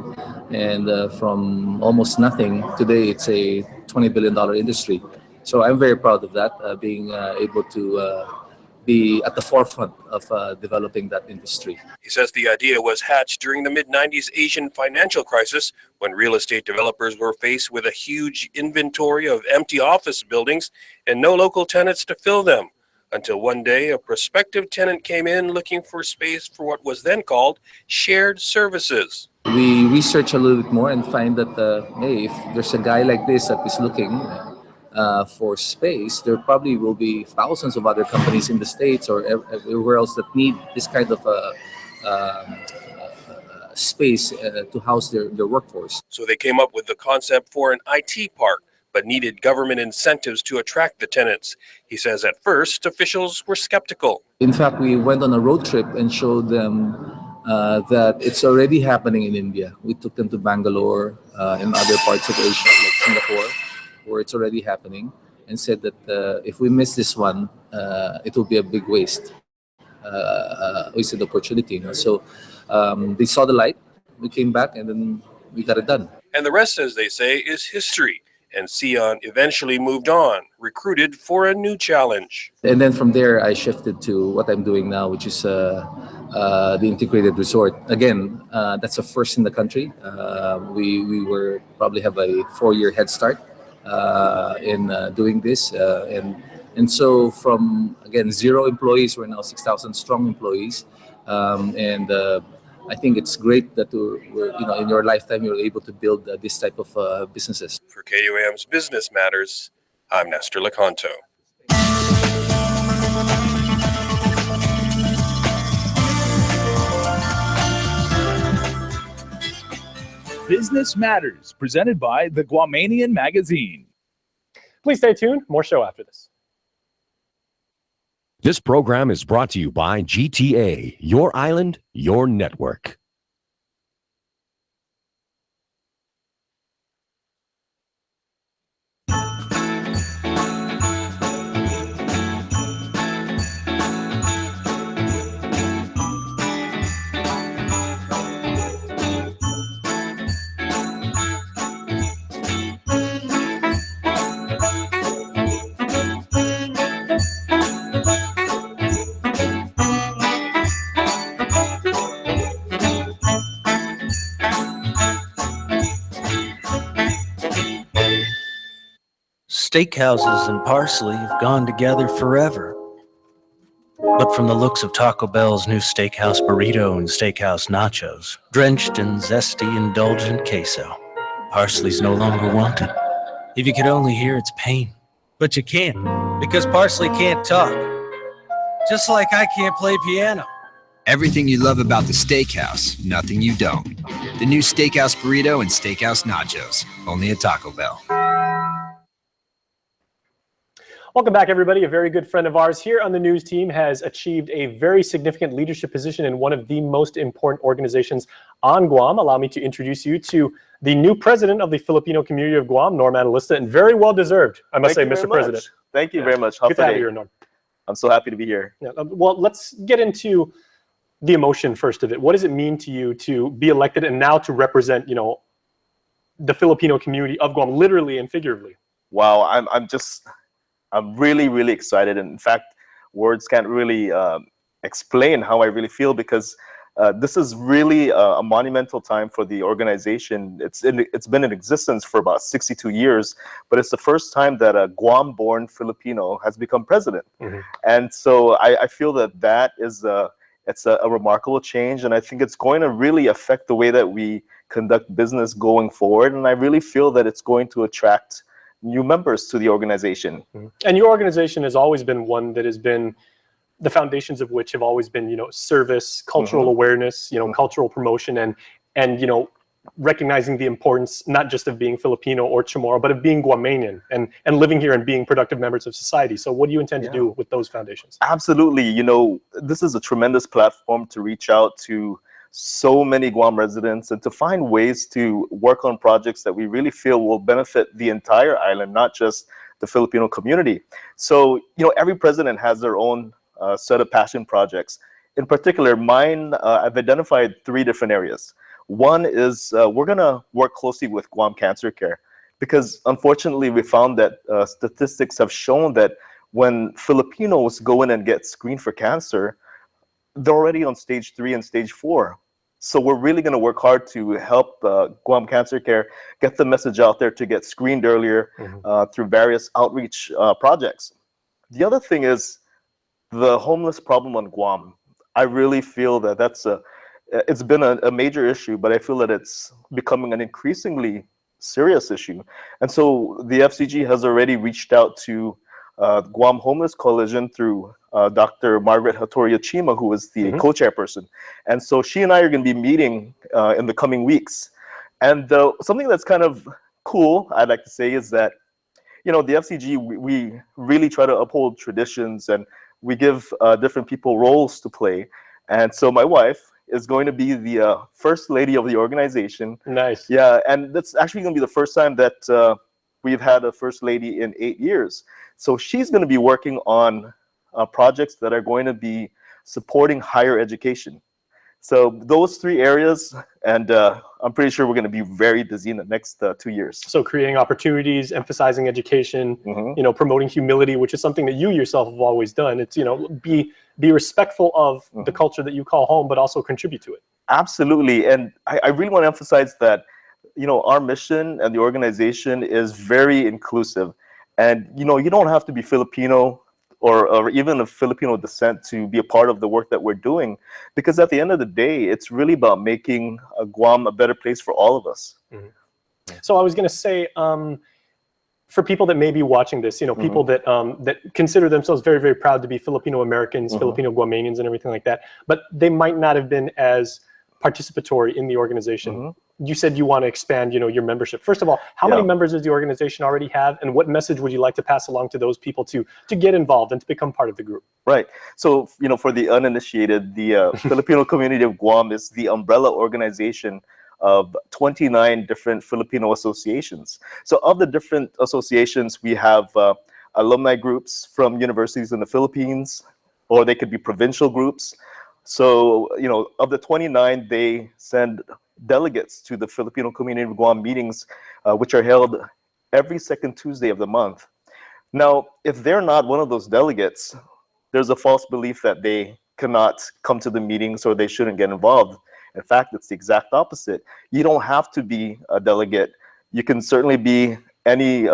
and from almost nothing, today it's a $20 billion industry. So I'm very proud of that, being able to be at the forefront of developing that industry. He says the idea was hatched during the mid-90s Asian financial crisis, when real estate developers were faced with a huge inventory of empty office buildings and no local tenants to fill them. Until one day, a prospective tenant came in looking for space for what was then called shared services. We research a little bit more and find that, hey, if there's a guy like this that is looking for space, there probably will be thousands of other companies in the States or everywhere else that need this kind of space to house their workforce. So they came up with the concept for an IT park, but needed government incentives to attract the tenants. He says at first, officials were skeptical. In fact, we went on a road trip and showed them that it's already happening in India. We took them to Bangalore and other parts of Asia, like Singapore, where it's already happening, and said that if we miss this one, it will be a big wasted opportunity. So they saw the light, we came back, and then we got it done. And the rest, as they say, is history. And Sion eventually moved on, recruited for a new challenge. And then from there, I shifted to what I'm doing now, which is the integrated resort. Again, that's a first in the country. We were probably have a 4-year head start in doing this. And so from, again, 0 employees, we're now 6,000 strong employees. I think it's great that in your lifetime you're able to build this type of businesses. For KUAM's Business Matters, I'm Nestor Lecanto. Business Matters, presented by the Guamanian Magazine. Please stay tuned. More show after this. This program is brought to you by GTA, your island, your network. Steakhouses and parsley have gone together forever. But from the looks of Taco Bell's new steakhouse burrito and steakhouse nachos, drenched in zesty, indulgent queso, parsley's no longer wanted. If you could only hear its pain. But you can't, because parsley can't talk. Just like I can't play piano. Everything you love about the steakhouse, nothing you don't. The new steakhouse burrito and steakhouse nachos, only at Taco Bell. Welcome back, everybody. A very good friend of ours here on the news team has achieved a very significant leadership position in one of the most important organizations on Guam. Allow me to introduce you to the new president of the Filipino community of Guam, Norm Analista, and very well deserved, I must say, Mr. President. Thank you very much. Good to have you here, Norm. I'm so happy to be here. Yeah, well, let's get into the emotion first of it. What does it mean to you to be elected and now to represent, the Filipino community of Guam, literally and figuratively? Wow, I'm really, really excited. And in fact, words can't really explain how I really feel, because this is really a monumental time for the organization. It's been in existence for about 62 years, but it's the first time that a Guam-born Filipino has become president. And so I feel that is it's a remarkable change, and I think it's going to really affect the way that we conduct business going forward. And I really feel that it's going to attract new members to the organization. And your organization has always been one that has been, the foundations of which have always been, service, cultural awareness, cultural promotion, and recognizing the importance not just of being Filipino or Chamorro, but of being Guamanian and living here and being productive members of society. So what do you intend to do with those foundations? Absolutely. This is a tremendous platform to reach out to so many Guam residents and to find ways to work on projects that we really feel will benefit the entire island, not just the Filipino community. So, every president has their own set of passion projects. In particular, mine, I've identified 3 different areas. One is we're going to work closely with Guam Cancer Care, because unfortunately we found that statistics have shown that when Filipinos go in and get screened for cancer, they're already on stage 3 and stage 4. So we're really going to work hard to help Guam Cancer Care get the message out there to get screened earlier through various outreach projects. The other thing is the homeless problem on Guam. I really feel that it's been a major issue, but I feel that it's becoming an increasingly serious issue. And so the FCG has already reached out to Guam Homeless Coalition through Dr. Margaret Hattori Chima, who is the co-chairperson. And so she and I are going to be meeting in the coming weeks. And something that's kind of cool, I'd like to say, is that, the FCG, we really try to uphold traditions, and we give different people roles to play. And so my wife is going to be the first lady of the organization. Nice. Yeah, and that's actually going to be the first time that we've had a first lady in 8 years. So she's going to be working on projects that are going to be supporting higher education. So those 3 areas, and I'm pretty sure we're going to be very busy in the next 2 years. So creating opportunities, emphasizing education, promoting humility, which is something that you yourself have always done. It's, be respectful of the culture that you call home, but also contribute to it. Absolutely. And I really want to emphasize that, our mission and the organization is very inclusive. And, you don't have to be Filipino or even of Filipino descent to be a part of the work that we're doing, because at the end of the day, it's really about making Guam a better place for all of us. So I was going to say, for people that may be watching this, people that that consider themselves very, very proud to be Filipino Americans, Filipino Guamanians, and everything like that, but they might not have been as participatory in the organization. You said you want to expand, your membership. First of all, how many members does the organization already have, and what message would you like to pass along to those people to get involved and to become part of the group? Right. So, for the uninitiated, the Filipino community of Guam is the umbrella organization of 29 different Filipino associations. So of the different associations, we have alumni groups from universities in the Philippines, or they could be provincial groups. So, of the 29, they send delegates to the Filipino community of Guam meetings, which are held every second Tuesday of the month. Now, if they're not one of those delegates, there's a false belief that they cannot come to the meetings or they shouldn't get involved. In fact, it's the exact opposite. You don't have to be a delegate. You can certainly be any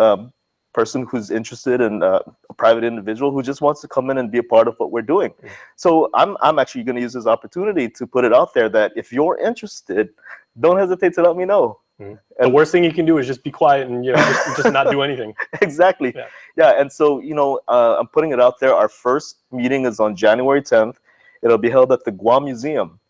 person who's interested in a private individual who just wants to come in and be a part of what we're doing. So I'm actually going to use this opportunity to put it out there that if you're interested, don't hesitate to let me know. The worst thing you can do is just be quiet and just not do anything. Exactly. Yeah. And so I'm putting it out there. Our first meeting is on January 10th. It'll be held at the Guam Museum.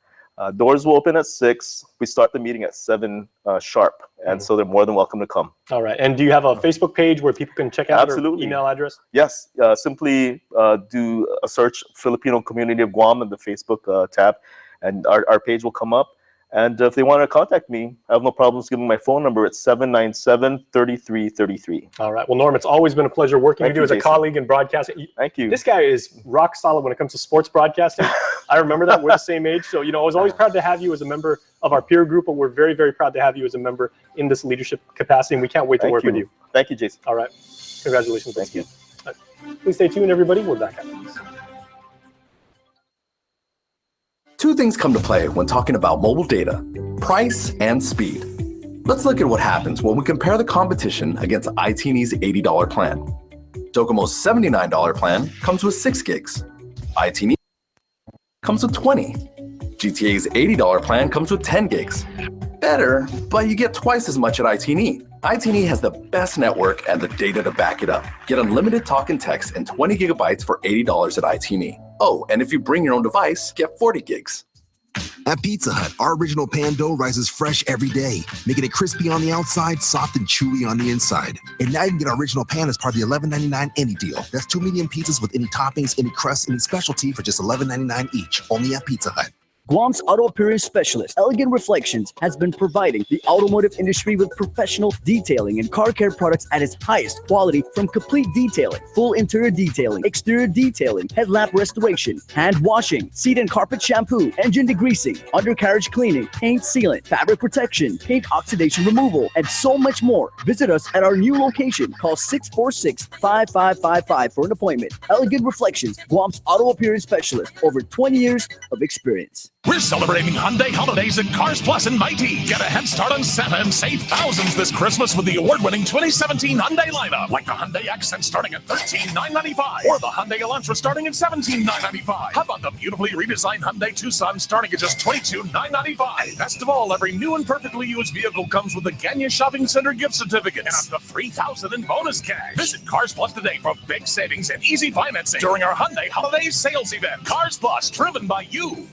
Doors will open at 6. We start the meeting at 7 sharp, and so they're more than welcome to come. All right. And do you have a Facebook page where people can check out Absolutely. Or email address? Yes. Simply do a search Filipino Community of Guam in the Facebook tab, and our page will come up. And if they want to contact me, I have no problems giving my phone number. It's 797-3333. All right. Well, Norm, it's always been a pleasure working with you as a colleague in broadcasting. Thank you. This guy is rock solid when it comes to sports broadcasting. I remember that. We're the same age. So, I was always proud to have you as a member of our peer group, but we're very, very proud to have you as a member in this leadership capacity, and we can't wait to work with you. Thank you, Jason. All right. Congratulations. Thank you. Right. Please stay tuned, everybody. We're back after this. Two things come to play when talking about mobile data: price and speed. Let's look at what happens when we compare the competition against iTeeny's $80 plan. Docomo's $79 plan comes with 6 gigs. iTeeny comes with 20. GTA's $80 plan comes with 10 gigs. Better, but you get twice as much at iTeeny. iTeeny has the best network and the data to back it up. Get unlimited talk and text and 20 gigabytes for $80 at iTeeny. Oh, and if you bring your own device, get 40 gigs. At Pizza Hut, our original pan dough rises fresh every day, making it crispy on the outside, soft and chewy on the inside. And now you can get our original pan as part of the $11.99 any deal. That's 2 medium pizzas with any toppings, any crust, any specialty for just $11.99 each, only at Pizza Hut. Guam's auto appearance specialist, Elegant Reflections, has been providing the automotive industry with professional detailing and car care products at its highest quality, from complete detailing, full interior detailing, exterior detailing, headlamp restoration, hand washing, seat and carpet shampoo, engine degreasing, undercarriage cleaning, paint sealant, fabric protection, paint oxidation removal, and so much more. Visit us at our new location. Call 646-5555 for an appointment. Elegant Reflections, Guam's auto appearance specialist, over 20 years of experience. We're celebrating Hyundai holidays at Cars Plus and Mighty. Get a head start on Santa and save thousands this Christmas with the award-winning 2017 Hyundai lineup, like the Hyundai Accent starting at $13,995 or the Hyundai Elantra starting at $17,995. How about the beautifully redesigned Hyundai Tucson starting at just $22,995? Best of all, every new and perfectly used vehicle comes with a Ganya Shopping Center gift certificate and up to $3,000 in bonus cash. Visit Cars Plus today for big savings and easy financing during our Hyundai Holiday Sales Event. Cars Plus, driven by you.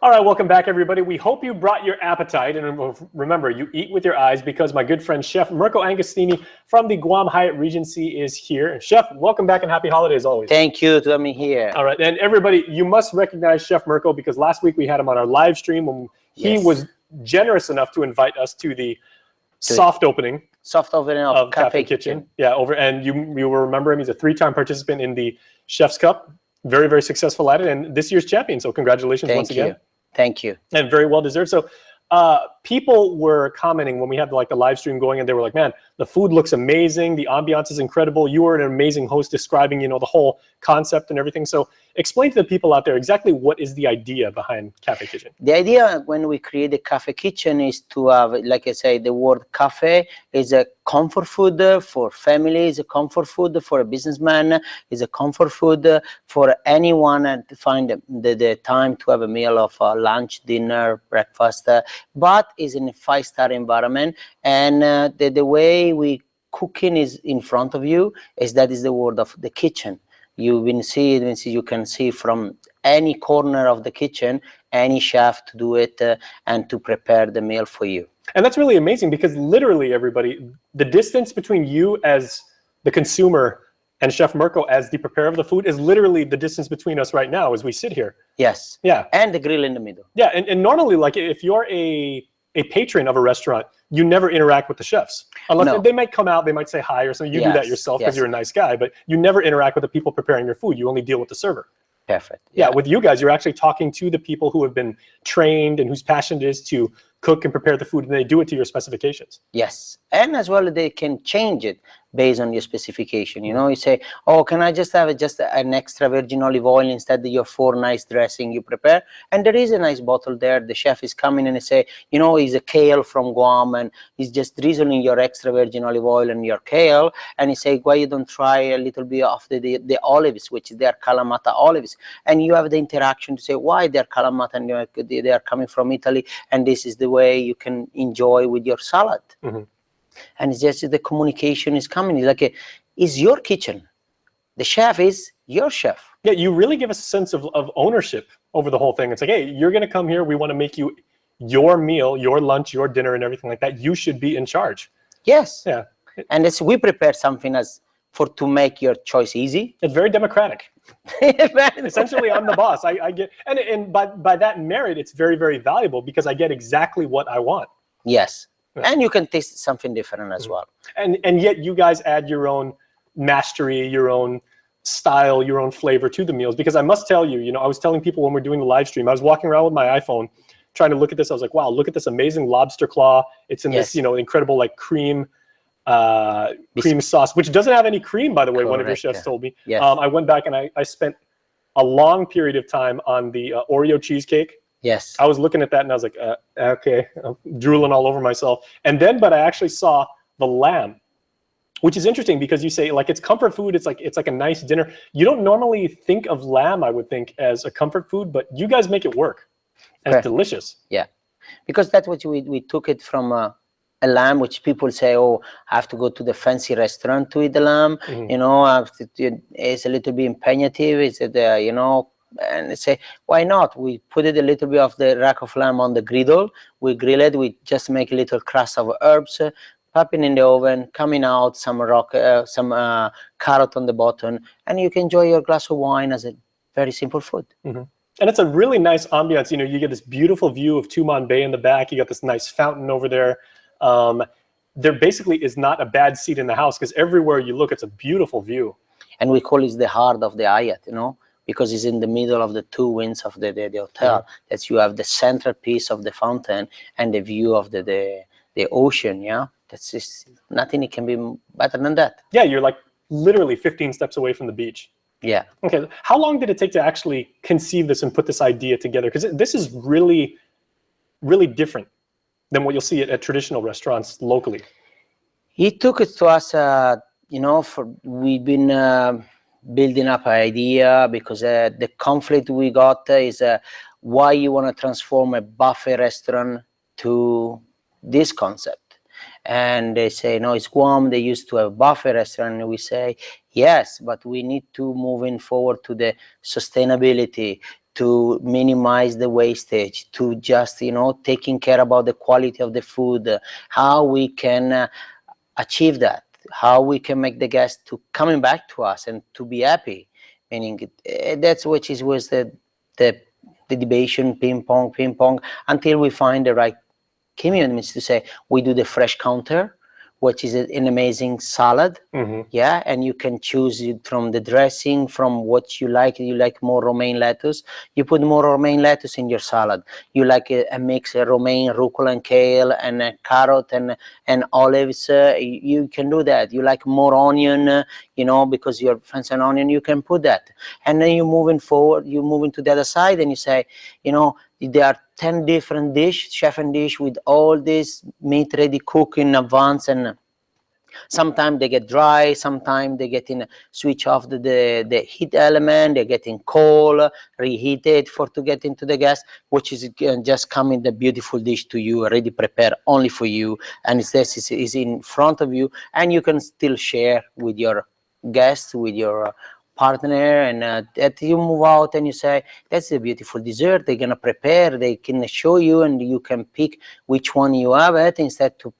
All right, welcome back, everybody. We hope you brought your appetite. And remember, you eat with your eyes, because my good friend, Chef Mirko Angostini from the Guam Hyatt Regency is here. And Chef, welcome back and happy holidays always. Thank you to having me here. All right, and everybody, you must recognize Chef Mirko, because last week we had him on our live stream when he was generous enough to invite us to the soft opening. Soft opening of Cafe Kitchen. Yeah, and you will remember him. He's a 3-time participant in the Chef's Cup. Very, very successful at it, and this year's champion. So congratulations once again. Thank you. And very well deserved. So people were commenting when we had the live stream going, and they were like, man, the food looks amazing. The ambiance is incredible. You were an amazing host describing, the whole concept and everything. So explain to the people out there exactly what is the idea behind Cafe Kitchen. The idea when we create the Cafe Kitchen is to have, like I say, the word cafe is a comfort food for families, a comfort food for a businessman, is a comfort food for anyone to find the time to have a meal of lunch, dinner, breakfast, but is in a 5-star environment. And the way we cooking is in front of you, that is the word of the kitchen. You can see from any corner of the kitchen, any chef to do it and to prepare the meal for you. And that's really amazing, because literally, everybody, the distance between you as the consumer and Chef Mirko as the preparer of the food is literally the distance between us right now as we sit here. Yes. Yeah. And the grill in the middle. Yeah, and normally, if you're a patron of a restaurant, you never interact with the chefs. Unless they might come out, they might say hi or something. You do that yourself because you're a nice guy, but you never interact with the people preparing your food. You only deal with the server. Perfect. Yeah, with you guys, you're actually talking to the people who have been trained and whose passion it is to cook and prepare the food, and they do it to your specifications. Yes, and as well they can change it. based on your specification. You know, you say, oh, can I just have just an extra virgin olive oil instead of your 4 nice dressing you prepare? And there is a nice bottle there. The chef is coming and they say, you know, he's a kale from Guam and he's just drizzling your extra virgin olive oil and your kale. And he say, why you don't try a little bit of the olives, which they are Kalamata olives? And you have the interaction to say why they're Kalamata and they are coming from Italy. And this is the way you can enjoy with your salad. And it's just the communication is coming. It's like, it's your kitchen. The chef is your chef. Yeah, you really give us a sense of ownership over the whole thing. It's like, hey, you're going to come here. We want to make you your meal, your lunch, your dinner, and everything like that. You should be in charge. Yes. Yeah. And we prepare something to make your choice easy. It's very democratic. Essentially, I'm the boss. I get, and by that merit, it's very, very valuable because I get exactly what I want. Yes. And you can taste something different as well. And yet you guys add your own mastery, your own style, your own flavor to the meals. Because I must tell you, you know, I was telling people when we're doing the live stream, I was walking around with my iPhone trying to look at this. I was like, wow, look at this amazing lobster claw. It's in this, you know, incredible like cream sauce, which doesn't have any cream, by the way. One of your chefs told me. Yes. I went back and I spent a long period of time on the Oreo cheesecake. Yes. I was looking at that and I was like, okay, I'm drooling all over myself. And then, but I actually saw the lamb, which is interesting because you say like it's comfort food. It's like a nice dinner. You don't normally think of lamb, I would think, as a comfort food, but you guys make it work. And it's delicious. Yeah, because that's what we took it from a lamb, which people say, oh, I have to go to the fancy restaurant to eat the lamb. You know, it's a little bit impegnative. It's you know. And they say, why not? We put it a little bit of the rack of lamb on the griddle. We grill it. We just make a little crust of herbs, pop it in the oven, coming out, some carrot on the bottom, and you can enjoy your glass of wine as a very simple food. And it's a really nice ambiance. You know, you get this beautiful view of Tumon Bay in the back. You got this nice fountain over there. There basically is not a bad seat in the house because everywhere you look, it's a beautiful view. And we call it the heart of the Hyatt, you know, because it's in the middle of the 2 wings of the hotel. That you have the central piece of the fountain and the view of the ocean. Yeah, that's just nothing. It can be better than that. Yeah, you're like literally 15 steps away from the beach. Yeah. Okay. How long did it take to actually conceive this and put this idea together? Because this is really, really different than what you'll see at traditional restaurants locally. It took it to us, you know, we've been building up an idea because the conflict we got is why you want to transform a buffet restaurant to this concept. And they say, no, it's Guam. They used to have a buffet restaurant. And we say, yes, but we need to move forward to the sustainability, to minimize the wastage, to just, you know, taking care about the quality of the food, how we can achieve that, how we can make the guests to coming back to us and to be happy. Meaning that's which was the debation, ping pong, until we find the right commitments to say we do the fresh counter, which is an amazing salad. Yeah, and you can choose it from the dressing, from what you like. You like more romaine lettuce, you put more romaine lettuce in your salad. You like a mix of romaine, rucola, and kale, and carrot and olives. You can do that. You like more onion, you know, because you're fancy an onion. You can put that, and then you moving forward. You move into the other side, and you say, you know, there are 10 different chef and dish with all this meat ready cooked in advance, and sometimes they get dry, sometimes they get in switch off the heat element, they're getting cold, reheated to get into the gas, which is just coming the beautiful dish to you, already prepared only for you, and this is in front of you, and you can still share with your guests, with your partner, and that you move out and you say, that's a beautiful dessert they're gonna prepare, they can show you, and you can pick which one you have it, instead to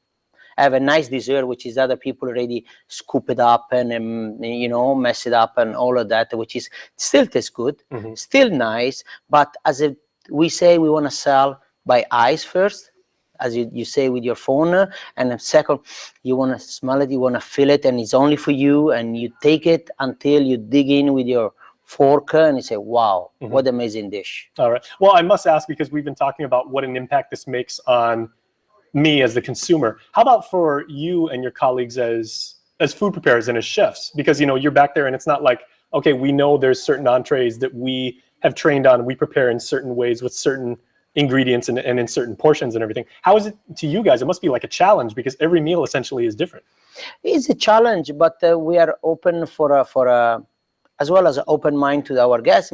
have a nice dessert which is other people already scoop it up and you know, mess it up and all of that, which is still tastes good, still nice, but as we say, we want to sell by eyes first, as you say with your phone, and second, you want to smell it, you want to feel it, and it's only for you, and you take it until you dig in with your fork and you say, wow, what an amazing dish. All right. Well, I must ask, because we've been talking about what an impact this makes on me as the consumer. How about for you and your colleagues as as food preparers and as chefs? Because, you know, you're back there and it's not like, okay, we know there's certain entrees that we have trained on, we prepare in certain ways with certain ingredients and in certain portions and everything. How is it to you guys? It must be like a challenge because every meal essentially is different. It's a challenge, but we are open for as well as an open mind to our guests.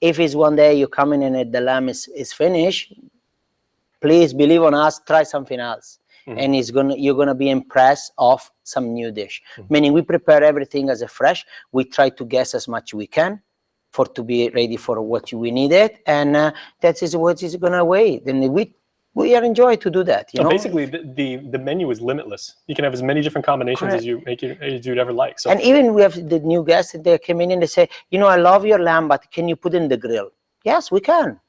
If it's one day you come in and the lamb is finished, please believe on us, try something else. And you're gonna be impressed of some new dish. Meaning we prepare everything as a fresh. We try to guess as much we can for to be ready for what we needed, and that is what is gonna wait. And we are enjoy to do that. You know, basically the menu is limitless. You can have as many different combinations as you'd ever like. So, and even we have the new guests that they came in and they say, you know, I love your lamb, but can you put it in the grill? Yes, we can.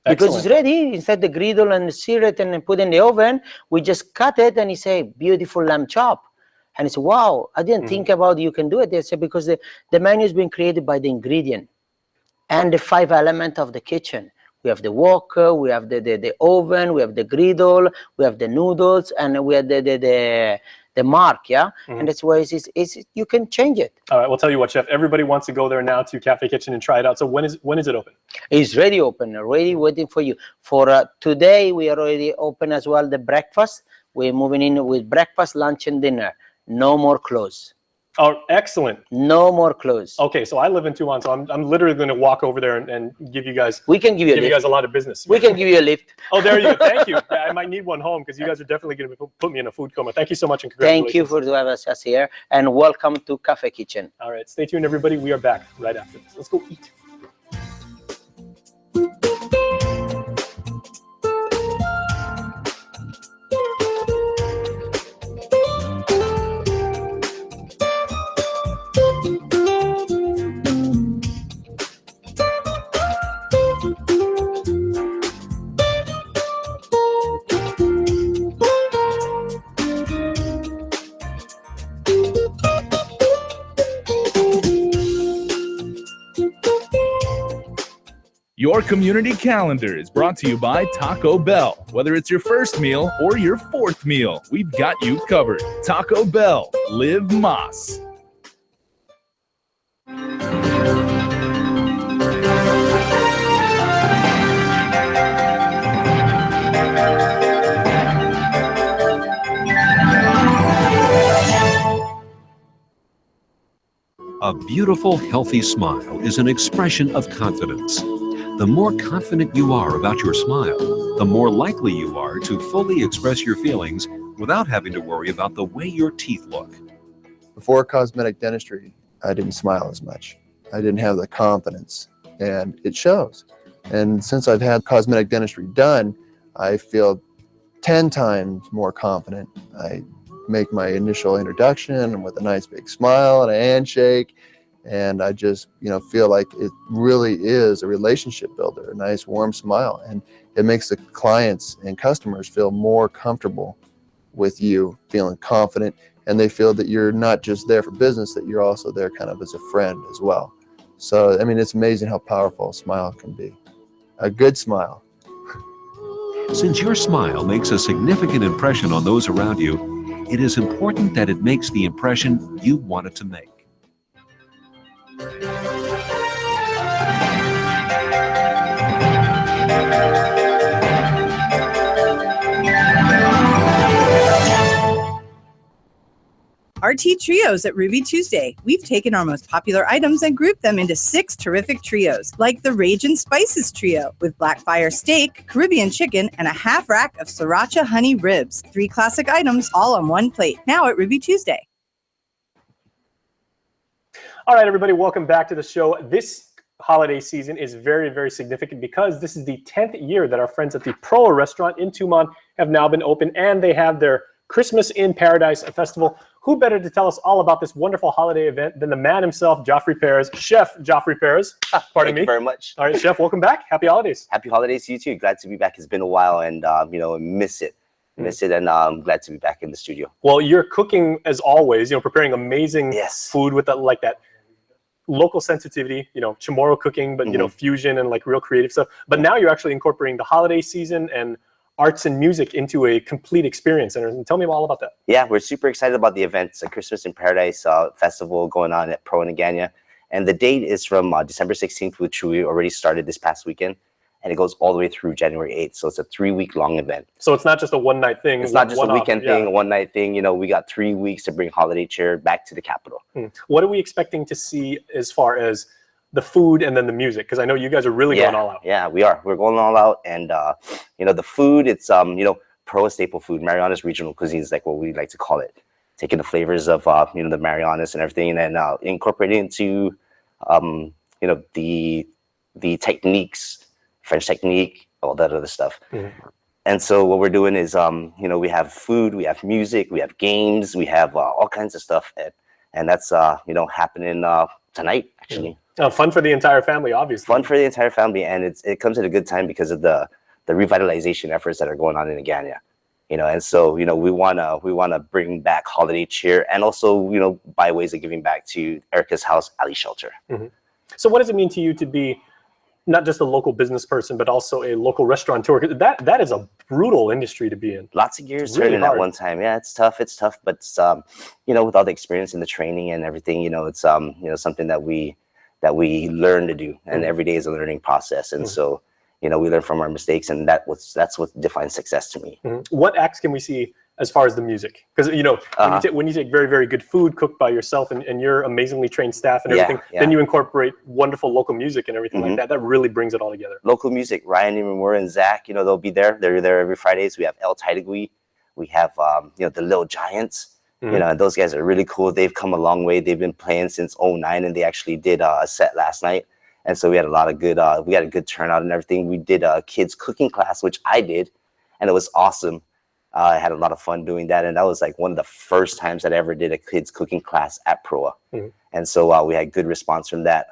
Because it's ready. Instead the griddle and sear it and put it in the oven, we just cut it and he say, beautiful lamb chop. And he said, wow, I didn't think about you can do it. They said, because the menu has been created by the ingredient and the 5 elements of the kitchen. We have the wok, we have the oven, we have the griddle, we have the noodles, and we have the mark, yeah? And that's why you can change it. All right, we'll tell you what, Chef. Everybody wants to go there now to Cafe Kitchen and try it out. So when is it open? It's ready open, already waiting for you. For today, we are already open as well, the breakfast. We're moving in with breakfast, lunch, and dinner. No more close. Oh, excellent. No more close. Okay, so I live in Tuan, so I'm literally going to walk over there and give you guys. We can give you guys a lot of business. We can give you a lift. Oh, there you go. Thank you. I might need one home because you guys are definitely going to put me in a food coma. Thank you so much and congratulations. Thank you for having us here and welcome to Cafe Kitchen. All right, stay tuned, everybody. We are back right after this. Let's go eat. Your community calendar is brought to you by Taco Bell. Whether it's your first meal or your 4th meal, we've got you covered. Taco Bell, live Mas. A beautiful, healthy smile is an expression of confidence. The more confident you are about your smile, the more likely you are to fully express your feelings without having to worry about the way your teeth look. Before cosmetic dentistry, I didn't smile as much. I didn't have the confidence, and it shows. And since I've had cosmetic dentistry done, I feel 10 times more confident. I make my initial introduction with a nice big smile and a handshake, and I just, feel like it really is a relationship builder, a nice warm smile, and it makes the clients and customers feel more comfortable with you, feeling confident, and they feel that you're not just there for business, that you're also there kind of as a friend as well. So, I mean, it's amazing how powerful a smile can be. A good smile. Since your smile makes a significant impression on those around you, it is important that it makes the impression you want it to make. RT Trios at Ruby Tuesday. We've taken our most popular items and grouped them into 6 terrific trios, like the Ragin' Spices Trio, with black fire steak, Caribbean chicken, and a half rack of sriracha honey ribs. 3 classic items all on one plate. Now at Ruby Tuesday. All right, everybody, welcome back to the show. This holiday season is very, very significant because this is the 10th year that our friends at the Proa restaurant in Tumon have now been open, and they have their Christmas in Paradise Festival. Who better to tell us all about this wonderful holiday event than the man himself, Joffrey Perez, Chef Joffrey Perez. Pardon me. Thank you very much. All right, Chef, welcome back. Happy holidays. Happy holidays to you too. Glad to be back. It's been a while, and miss it, and I'm glad to be back in the studio. Well, you're cooking as always. Preparing amazing food with that local sensitivity. Chamorro cooking, but fusion and like real creative stuff. But now you're actually incorporating the holiday season and arts and music into a complete experience. And tell me all about that. Yeah, we're super excited about the event. It's a Christmas in Paradise festival going on at Pro in Agana. And the date is from December 16th, which we already started this past weekend. And it goes all the way through January 8th. So it's a 3-week-long event. So it's not just a one-night thing. It's not just a weekend thing, a one-night thing. You know, we got 3 weeks to bring Holiday Cheer back to the capital. What are we expecting to see as far as the food and then the music? Because I know you guys are really going all out. Yeah, we are. We're going all out. And, you know, the food, it's, you know, Pro staple food. Marianas regional cuisine is like what we like to call it. Taking the flavors of, you know, the Marianas and everything, and then incorporating into, you know, the techniques, French technique, all that other stuff. And so what we're doing is, you know, we have food, we have music, we have games, we have all kinds of stuff. And that's, you know, happening tonight, actually. Fun for the entire family, obviously. Fun for the entire family. And it comes at a good time because of the revitalization efforts that are going on in Agana. You know, and so, you know, we wanna bring back Holiday Cheer, and also, you know, by ways of giving back to Erica's House Alley Shelter. So what does it mean to you to be not just a local business person, but also a local restaurateur? That is a brutal industry to be in. Lots of gears turning at one time. Yeah, it's tough, but it's, you know, with all the experience and the training and everything, you know, it's, you know, something that we learn to do, and every day is a learning process. And so, you know, we learn from our mistakes, and that's what defines success to me. What acts can we see as far as the music? Because, you know, when you take very, very good food cooked by yourself and your amazingly trained staff and everything, then you incorporate wonderful local music and everything like that. That really brings it all together. Local music, Ryan, Imamura, and Zach, you know, they'll be there. They're there every Fridays. We have El Taidagui. We have, you know, the Little Giants. You know, and those guys are really cool. They've come a long way. They've been playing since '09, and they actually did a set last night. And so we had a lot of good, we had a good turnout and everything. We did a kids cooking class, which I did, and it was awesome. I had a lot of fun doing that, and that was like one of the first times that I ever did a kids cooking class at Proa. And so we had good response from that.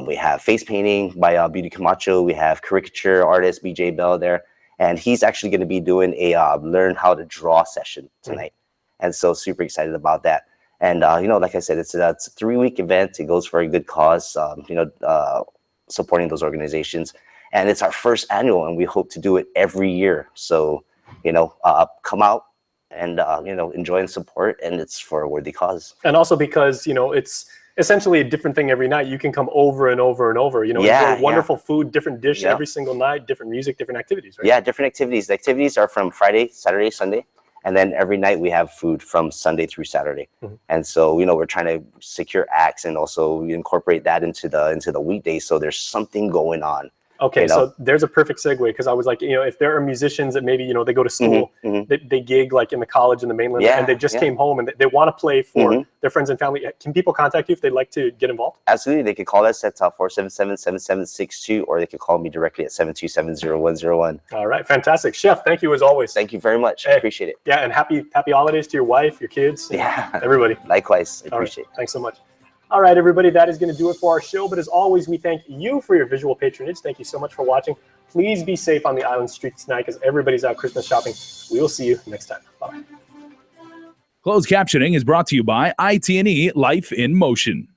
We have face painting by Beauty Camacho. We have caricature artist BJ Bell there, and he's actually going to be doing a learn how to draw session tonight. And so super excited about that. And, you know, like I said, it's a 3-week event. It goes for a good cause, you know, supporting those organizations. And it's our first annual, and we hope to do it every year. So, you know, come out and, you know, enjoy and support, and it's for a worthy cause. And also because, you know, it's essentially a different thing every night. You can come over and over and over, you know, wonderful food, different dish every single night, different music, different activities, right? Yeah, different activities. The activities are from Friday, Saturday, Sunday. And then every night we have food from Sunday through Saturday. And so, you know, we're trying to secure acts and also incorporate that into the weekdays. So there's something going on. Okay, you know? so there's a perfect segue, because I was like, you know, if there are musicians that maybe, you know, they go to school, they gig like in the college in the mainland, and they just came home and they want to play for their friends and family. Can people contact you if they'd like to get involved? Absolutely. They could call us at 477-7762, or they could call me directly at 727-0101. All right, fantastic. Chef, thank you as always. Thank you very much. I appreciate it. Yeah, and happy holidays to your wife, your kids, everybody. Likewise. I appreciate it. Thanks so much. All right, everybody, that is going to do it for our show. But as always, we thank you for your visual patronage. Thank you so much for watching. Please be safe on the island streets tonight, because everybody's out Christmas shopping. We will see you next time. Bye. Closed captioning is brought to you by IT&E Life in Motion.